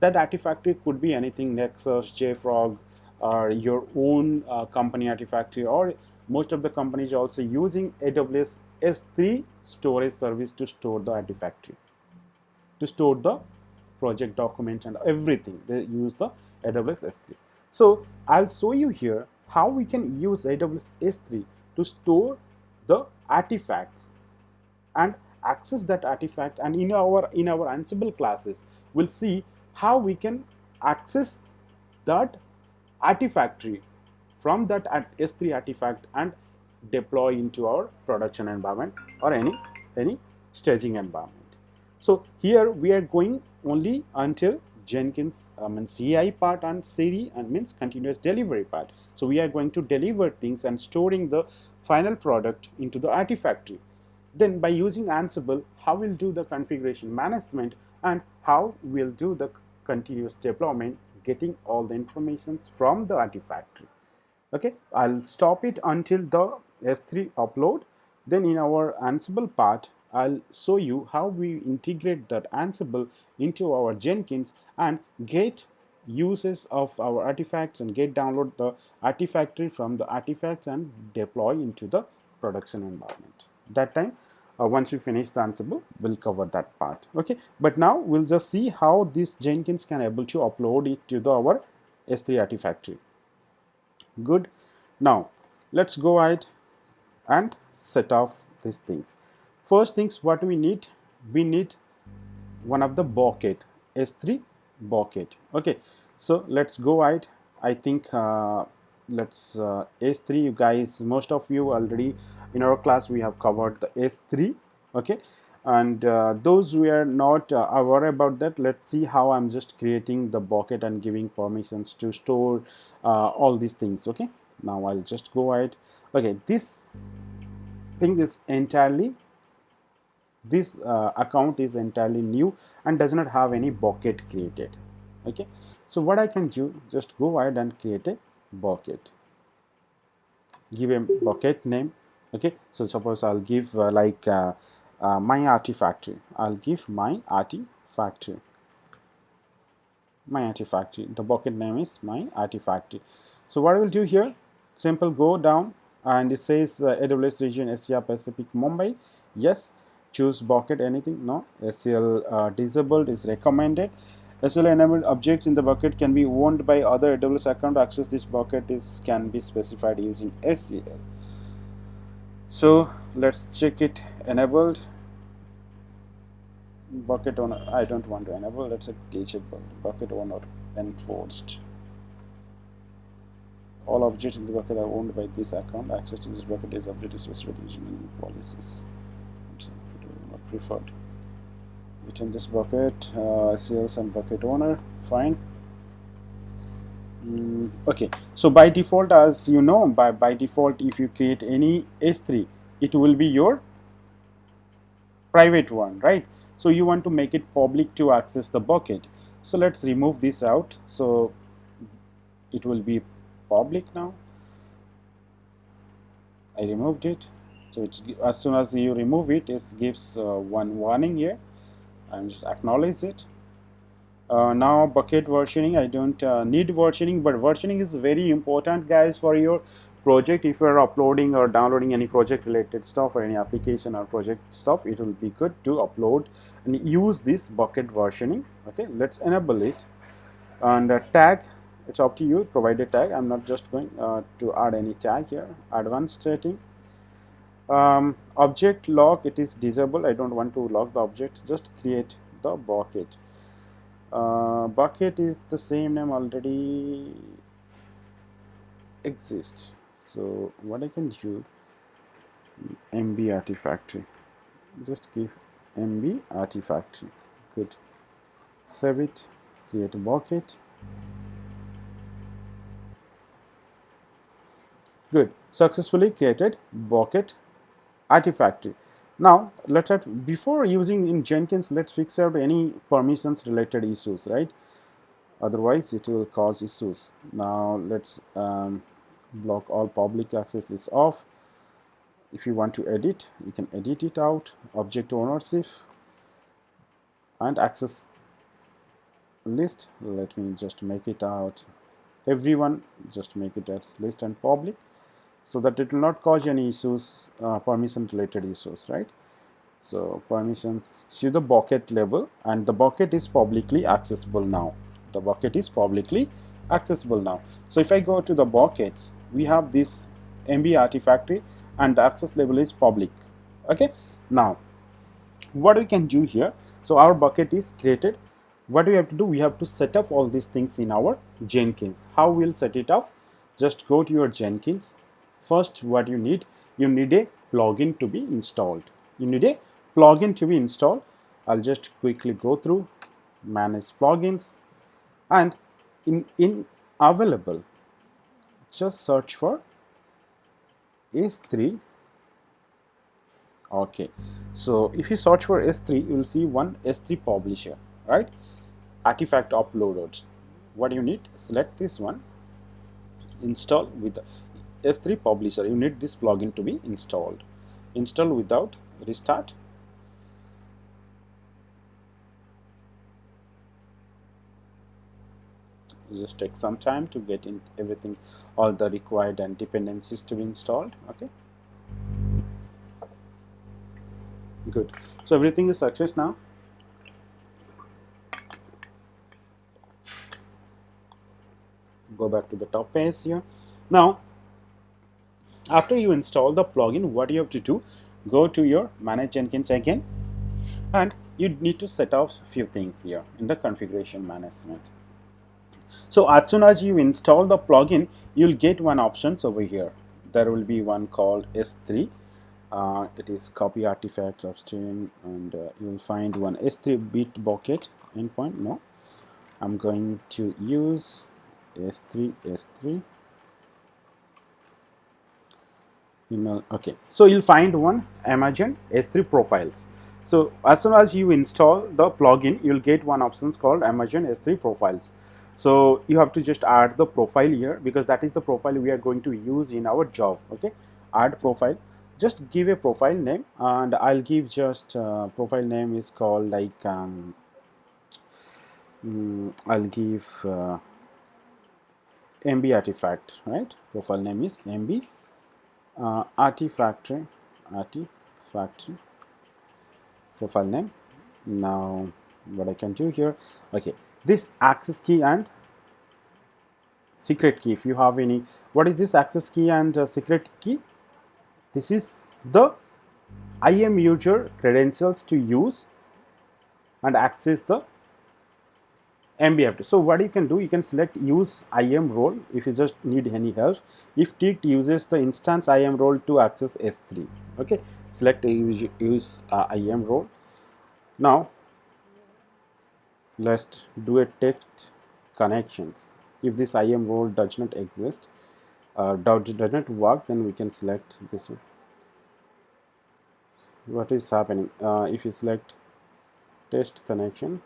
That Artifactory could be anything, Nexus, JFrog, or your own company Artifactory, or most of the companies are also using AWS S3 storage service to store the Artifactory, to store the project documents and everything. They use the AWS S3. So I'll show you here how we can use AWS S3 to store the artifacts and access that artifact. And in our Ansible classes, we'll see how we can access that Artifactory from that S3 artifact and deploy into our production environment or any staging environment. So here we are going only until Jenkins means CI part and CD and means continuous delivery part. So we are going to deliver things and storing the final product into the Artifactory. Then by using Ansible, how we'll do the configuration management and how we'll do the continuous deployment, getting all the informations from the Artifactory. Okay, I'll stop it until the S3 upload. Then in our Ansible part, I'll show you how we integrate that Ansible into our Jenkins and get uses of our artifacts and get download the Artifactory from the artifacts and deploy into the production environment. That time, once we finish the Ansible, we'll cover that part. Okay, but now we'll just see how this Jenkins can able to upload it to our S3 Artifactory. Good. Now let's go ahead and set off these things. First things what we need one of the bucket, S3 bucket. Okay, so let's go ahead. I think let's S3, you guys, most of you already in our class we have covered the S3. Okay, and those who are not aware about that, let's see how I'm just creating the bucket and giving permissions to store all these things. Okay, now I'll just go ahead. Okay, this thing is entirely, this account is entirely new and does not have any bucket created. Okay, so what I can do, just go ahead and create a bucket, give a bucket name. Okay, so suppose I'll give my Artifactory. I'll give my Artifactory. My Artifactory. The bucket name is my Artifactory. So what I will do here, simple go down and it says AWS region Asia Pacific Mumbai. Yes, choose bucket anything. No, SCL disabled is recommended. SL enabled objects in the bucket can be owned by other AWS account. Access this bucket can be specified using SCL. So let's check it enabled. Bucket owner, I don't want to enable. Let's say disable. Bucket owner enforced. All objects in the bucket are owned by this account. Access to this bucket is object is specified using policies. Not preferred. Return this bucket, sales and bucket owner. Fine. Okay, so by default, as you know, by default, if you create any S3, it will be your private one, right? So you want to make it public to access the bucket. So let's remove this out. So it will be public now. I removed it. So it's, as soon as you remove it, it gives one warning here, and just acknowledge it. Now bucket versioning, I don't need versioning, but versioning is very important, guys, for your project. If you are uploading or downloading any project related stuff or any application or project stuff, it will be good to upload and use this bucket versioning. Okay, let's enable it. And tag, it's up to you, provide a tag. I'm not just going to add any tag here. Advanced setting. Object lock, it is disabled. I don't want to lock the objects, just create the bucket. Bucket is the same name already exists. So what I can do, MB Artifactory, just give MB Artifactory. Good. Save it, create a bucket. Good. Successfully created bucket Artifactory. Now let's have, before using in Jenkins, let's fix out any permissions related issues, right? Otherwise it will cause issues. Now let's block all public access is off. If you want to edit, you can edit it out. Object ownership and access list, let me just make it out everyone, just make it as list and public, so that it will not cause any issues, permission related issues, right? So permissions to the bucket level, and the bucket is publicly accessible now. The bucket is publicly accessible now. So if I go to the buckets, we have this MB Artifactory and the access level is public. Okay, now what we can do here, so our bucket is created. What we have to do, we have to set up all these things in our Jenkins. How we'll set it up? Just go to your Jenkins. First, what you need, you need a plugin to be installed. You need a plugin to be installed. I'll just quickly go through manage plugins, and in available, just search for S3. Okay, so if you search for S3, you will see one S3 publisher, right? Artifact uploaders. What you need? Select this one, install with S3 publisher. You need this plugin to be installed. Install without restart. Just take some time to get in everything, all the required and dependencies to be installed. Okay, good. So everything is success now. Go back to the top page here. Now, after you install the plugin, what you have to do, go to your manage Jenkins again, and you need to set up a few things here in the configuration management. So as soon as you install the plugin, you'll get one options over here. There will be one called S3. It is copy artifacts upstream, and you'll find one S3 bit bucket endpoint. No, I'm going to use S3 email. Okay, so you'll find one Amazon S3 profiles. So as soon as you install the plugin, you'll get one options called Amazon S3 profiles. So you have to just add the profile here, because that is the profile we are going to use in our job. Okay, add profile. Just give a profile name, and I'll give just profile name is called like I'll give MB artifact, right? Profile name is MB artifact profile name. Now what I can do here, okay, this access key and secret key, if you have any. What is this access key and secret key? This is the IAM user credentials to use and access the MBFT. So what you can do, you can select use IAM role if you just need any help. If ticked, uses the instance IAM role to access S3. Okay, select use IAM role. Now let's do a text connections. If this IAM role does not exist, does not work, then we can select this one. What is happening? If you select test connection,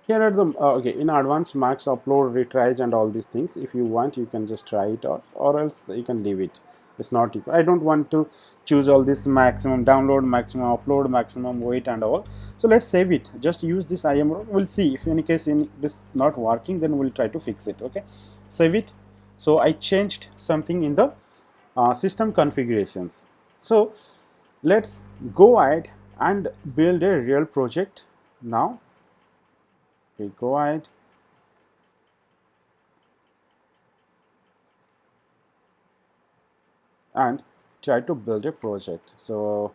here are the okay, in advanced max upload retries and all these things. If you want, you can just try it out, or else you can leave it. It's not equal. I don't want to choose all this maximum download, maximum upload, maximum wait and all. So let's save it. Just use this IAM role. We'll see if in case in this not working, then we'll try to fix it. Okay, save it. So I changed something in the system configurations. So let's go ahead and build a real project now. Okay, go ahead. And try to build a project. So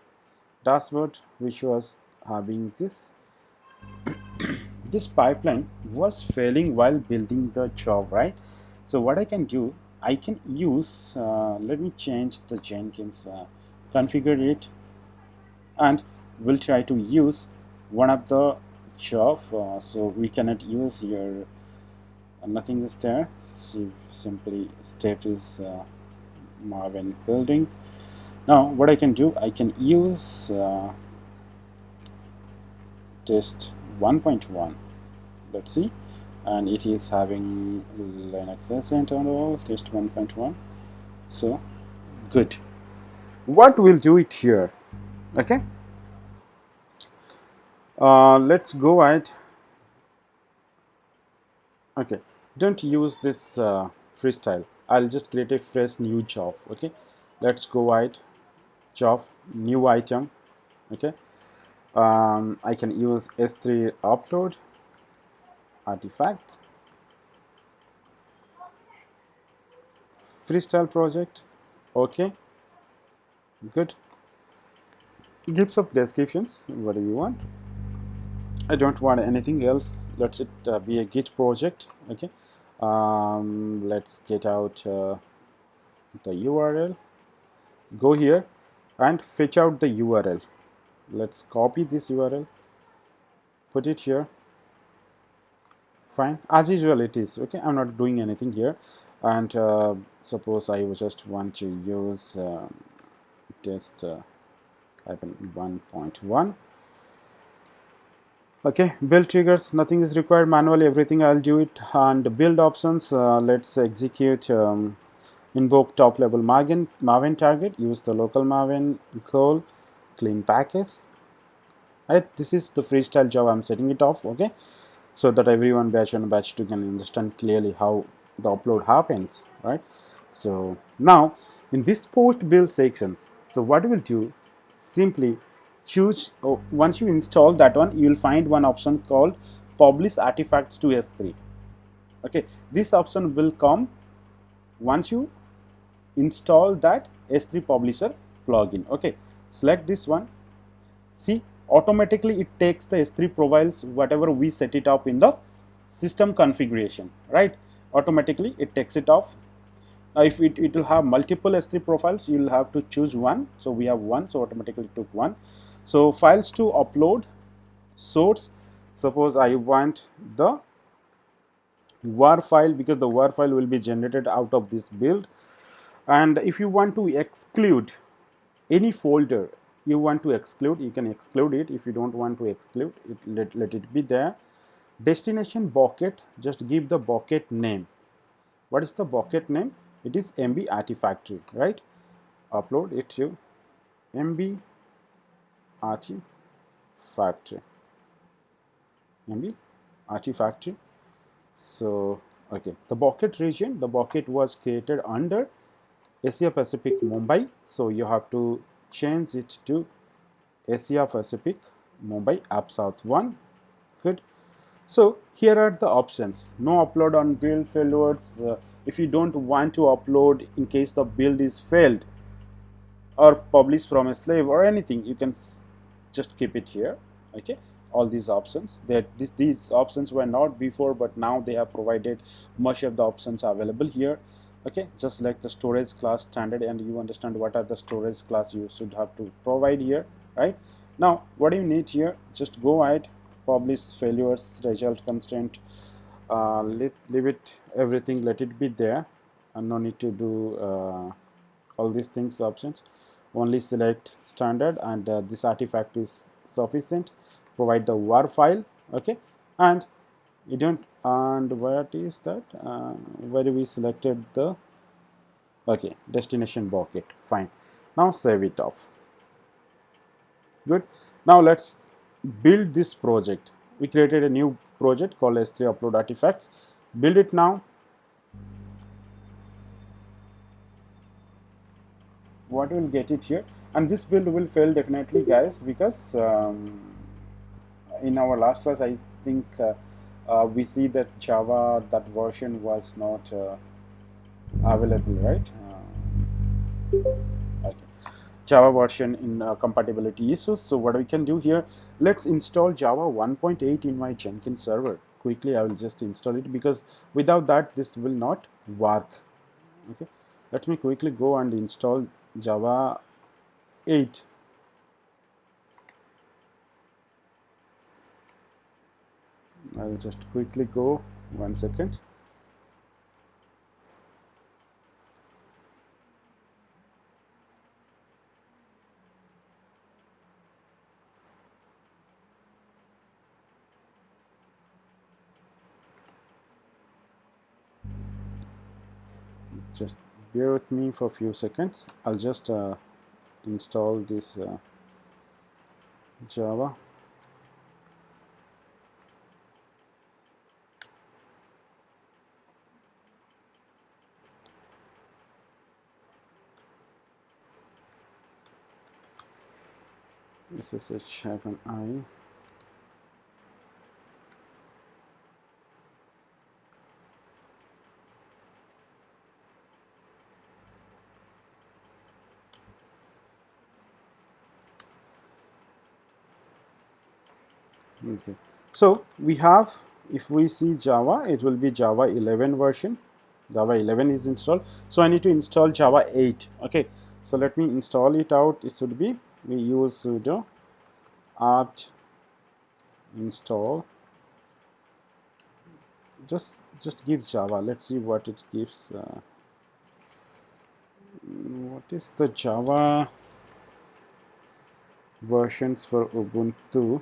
dashboard, which was having this this pipeline was failing while building the job, right? So what I can do, I can use let me change the Jenkins, configure it, and we'll try to use one of the job. So we cannot use here, nothing is there. Simply state is Marvin building. Now what I can do, I can use test 1.1. let's see, and it is having Linux accent and all, test 1.1. so good. What we'll do it here, okay, let's go ahead. Okay, don't use this freestyle. I'll just create a fresh new job. Okay, let's go ahead, job, new item. Okay, I can use S3 upload artifact, freestyle project. Okay, good. Give some descriptions, what do you want. I don't want anything else. Let it be a Git project. Okay. Let's get out the URL. Go here and fetch out the URL. Let's copy this URL, put it here. Fine, as usual it is. Okay, I'm not doing anything here. And suppose I just want to use test 1.1. Okay, build triggers, nothing is required manually, everything I'll do it. And build options, let's execute invoke top level Maven target, use the local Maven goal, clean package. Right, this is the freestyle Java. I'm setting it off. Okay, so that everyone batch 1 batch 2 can understand clearly how the upload happens, right? So now in this post build sections, so what we will do, simply choose, once you install that one, you will find one option called publish artifacts to S3. Okay, this option will come once you install that S3 publisher plugin. Okay, select this one. See, automatically it takes the S3 profiles whatever we set it up in the system configuration, right? Automatically it takes it off. If it will have multiple S3 profiles, you will have to choose one. So we have one, so automatically it took one. So files to upload, source, suppose I want the war file, because the war file will be generated out of this build. And if you want to exclude any folder you want to exclude, you can exclude it. If you don't want to exclude it, let it be there. Destination bucket, just give the bucket name. What is the bucket name? It is MB Artifactory, right? Upload it to MB Artifactory. MB Artifactory. So okay, the bucket region, the bucket was created under Asia Pacific Mumbai, so you have to change it to Asia Pacific Mumbai App South 1. Good. So here are the options. No upload on build failures. If you don't want to upload in case the build is failed or published from a slave or anything, you can just keep it here. Okay, all these options, that these options were not before, but now they have provided much of the options available here. Okay, just like the storage class standard, and you understand what are the storage class you should have to provide here, right? Now what do you need here? Just go ahead, publish failures result constraint, leave it everything, let it be there, and no need to do all these things options. Only select standard, and this artifact is sufficient. Provide the war file. Okay, and you don't, and what is that, where we selected the, okay, destination bucket. Fine, now save it off. Good. Now let's build this project. We created a new project called S3 upload artifacts. Build it now. What will get it here, and this build will fail definitely, guys, because in our last class I think we see that Java, that version was not available, right? Okay, Java version in compatibility issues. So what we can do here, let's install Java 1.8 in my Jenkins server. Quickly I will just install it, because without that this will not work. Okay, let me quickly go and install Java 8. I will just quickly go, 1 second. Just bear with me for a few seconds. I'll just install this Java. SSH-I. Okay, So we have, if we see Java, it will be Java 11 version. Java 11 is installed. So I need to install Java 8. Okay. So let me install it out. It should be, we use sudo apt install. Just give Java. Let's see what it gives. What is the Java versions for Ubuntu?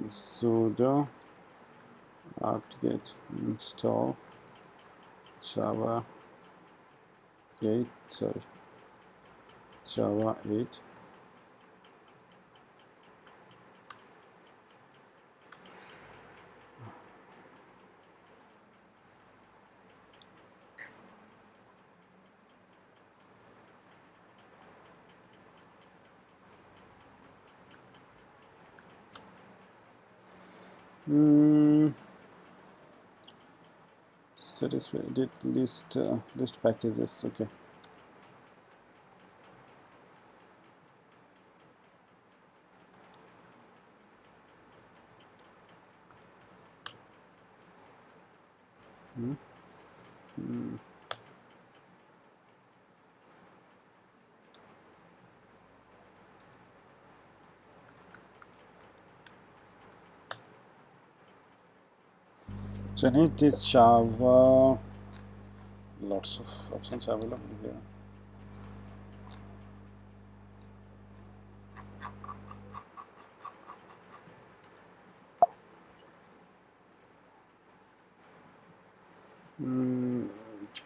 Sudo apt-get install Java 8. Sorry, Java 8. Satisfied list packages. Okay. So I need this Java. Lots of options available here.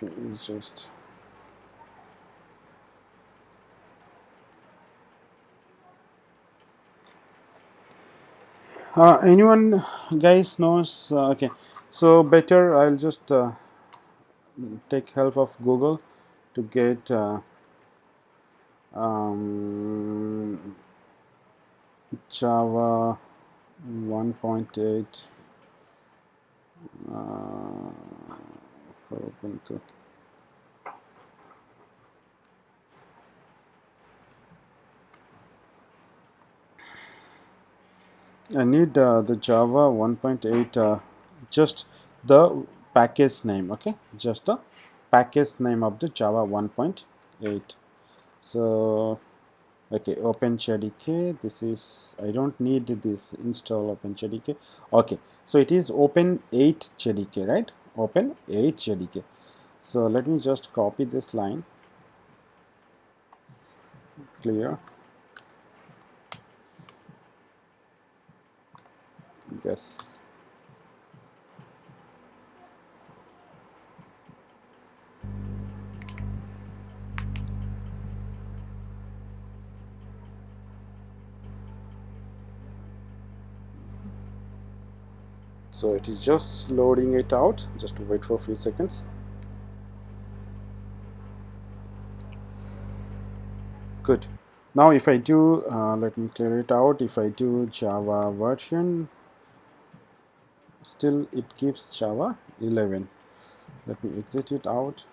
It's just anyone guys knows? Okay, so better I'll just take help of Google to get Java 1.8 for Ubuntu. I need the Java 1.8, just the package name. Okay, just the package name of the Java 1.8. So okay, OpenJDK. This is, I don't need this install OpenJDK. Okay, so it is Open8 JDK, right? Open8 JDK. So let me just copy this line. Clear. Yes. So it is just loading it out. Just wait for a few seconds. Good. Now if I do, let me clear it out. If I do Java version, still it gives Java 11. Let me exit it out.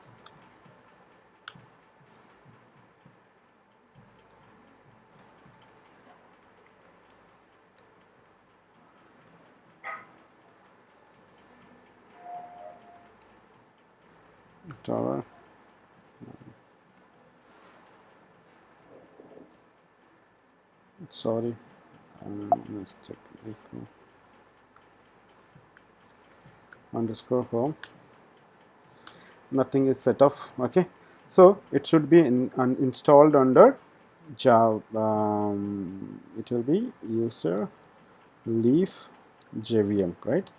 Java. Sorry, mistake. Underscore home. Nothing is set off. Okay, so it should be installed under Java. It will be user leaf JVM, right?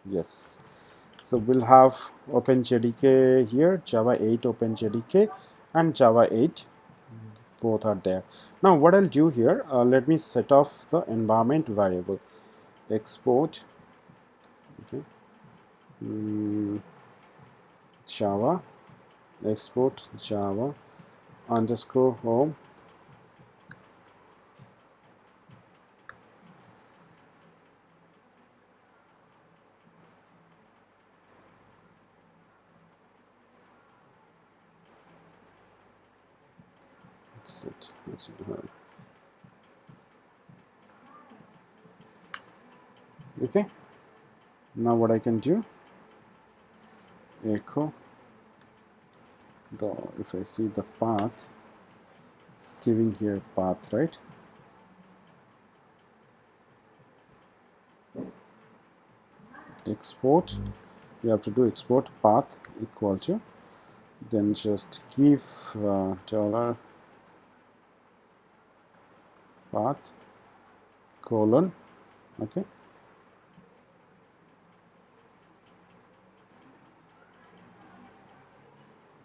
Yes. So we'll have OpenJDK here, Java 8 OpenJDK and Java 8, both are there. Now what I'll do here, let me set off the environment variable. Export, okay. Java, export Java underscore home. That's it. Okay, now what I can do, echo the, if I see the path, it's giving here path, right? Export, you have to do export path equal to, then just give dollar path colon, okay,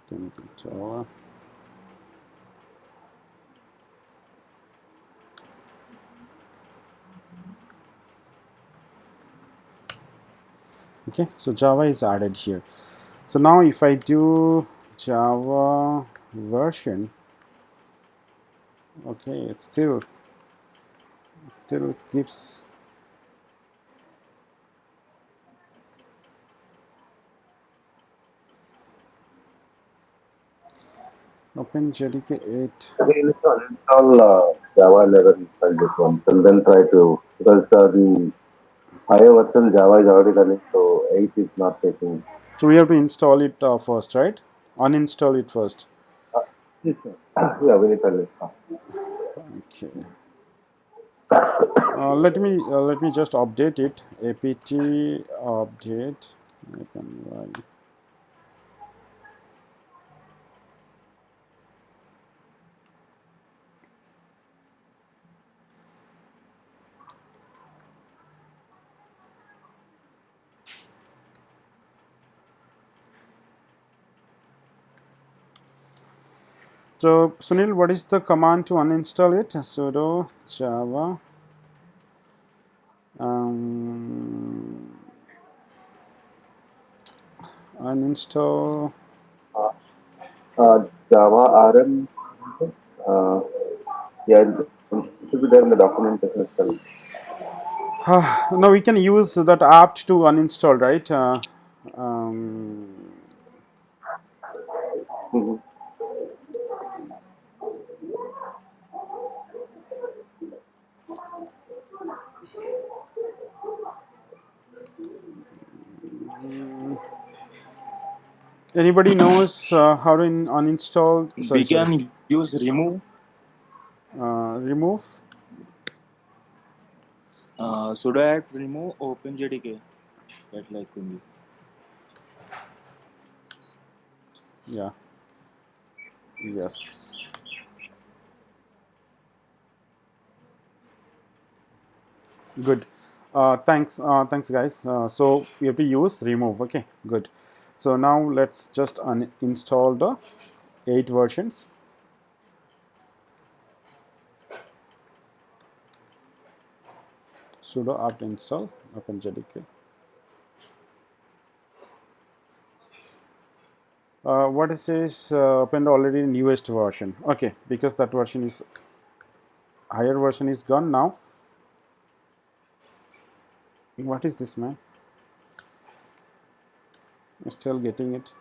then dollar okay. So Java is added here. So now if I do Java version, okay, it's still it gives open JDK 8. We need to uninstall Java 11 file this once and then try to, because the higher version Java is already running, so 8 is not taking. So we have to install it first, right? Uninstall it first. Uh, yes, sir. Yeah, we need to uninstall. Okay. Let me just update it. apt update. I can run. So Sunil, what is the command to uninstall it? Sudo Java uninstall. Java RM, yeah, it should be there in the documentation itself. No, we can use that apt to uninstall, right? Mhm. Anybody knows how to uninstall? We Sorry, sorry. can use remove Remove. sudo apt remove openjdk that like ఉంది. Yeah. Yes. Good. Thanks, guys. So we have to use remove. Okay. Good. So now let's just uninstall the 8 versions. Sudo apt install openjdk. What it says opened already newest version. Okay, because that version is higher version is gone now. What is this, man? I'm still getting it.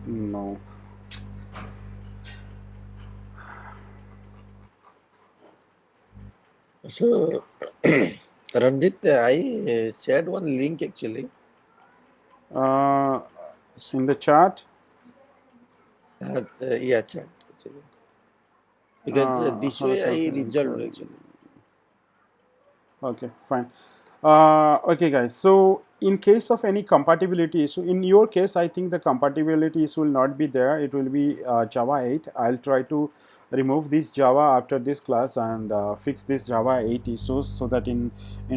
No. So, Ranjit, I shared one link actually. In the chat. Yeah, chat actually. Because this way I resolved actually. Okay, fine. Okay, guys. So in case of any compatibility issue, in your case, I think the compatibility issue will not be there. It will be Java 8. I'll try to remove this Java after this class and fix this Java 8 issues so that in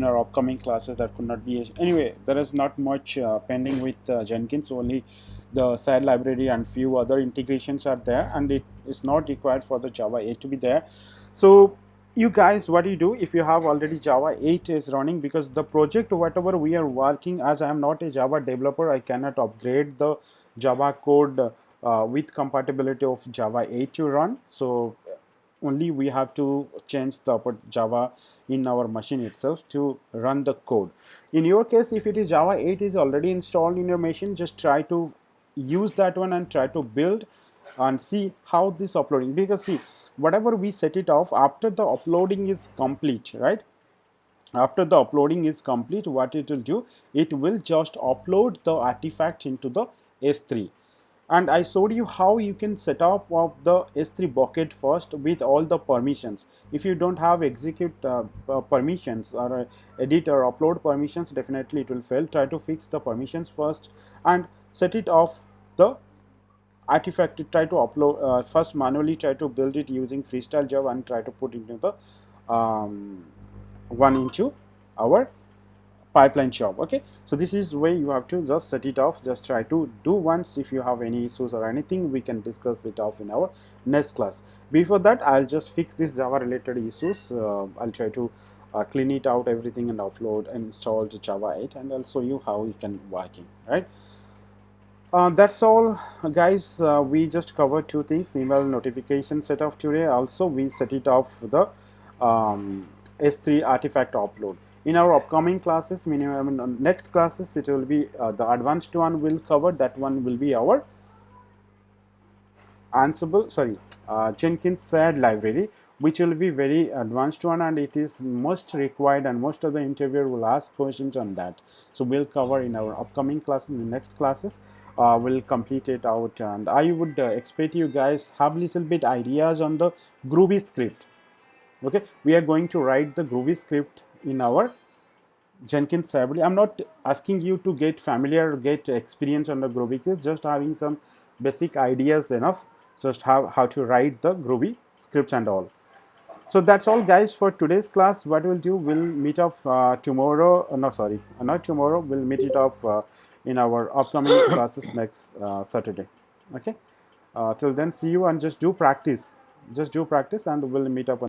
our upcoming classes that could not be. Anyway, there is not much pending with Jenkins. Only the side library and few other integrations are there, and it is not required for the Java 8 to be there. So you guys, what you do if you have already Java 8 is running, because the project whatever we are working, as I am not a Java developer, I cannot upgrade the Java code with compatibility of Java 8 to run. So only we have to change the Java in our machine itself to run the code. In your case, if it is Java 8 is already installed in your machine, just try to use that one and try to build and see how this uploading, because see, whatever we set it off after the uploading is complete, right? After the uploading is complete, what it will do, it will just upload the artifact into the S3. And I showed you how you can set up of the S3 bucket first with all the permissions. If you don't have execute permissions or edit or upload permissions, definitely it will fail. Try to fix the permissions first and set it off the artifact. Try to upload first manually, try to build it using freestyle Java and try to put into the one into our pipeline job. Okay, so this is where you have to just set it off. Just try to do once. If you have any issues or anything, we can discuss it off in our next class. Before that, I'll just fix this Java related issues. I'll try to clean it out everything and upload and install the Java 8, and I'll show you how you can working, right? That's all, guys. We just covered two things: email notification setup today. Also, we set it off the S3 artifact upload. In our upcoming classes, minimum next classes, it will be the advanced one will cover. That one will be our Ansible, sorry, Jenkins shared library, which will be very advanced one, and it is most required, and most of the interviewer will ask questions on that. So we'll cover in our upcoming classes. In the next classes, we'll complete it out, and I would expect you guys have little bit ideas on the Groovy script. Okay, we are going to write the Groovy script in our Jenkins library. I'm not asking you to get familiar, get experience on the Groovy script, just having some basic ideas enough, just how to write the Groovy scripts and all. So that's all, guys, for today's class. What we'll do, we'll meet up tomorrow. No, sorry, not tomorrow. We'll meet it up in our upcoming classes next Saturday. Okay. Till then, see you, and just do practice. Just do practice, and we'll meet up.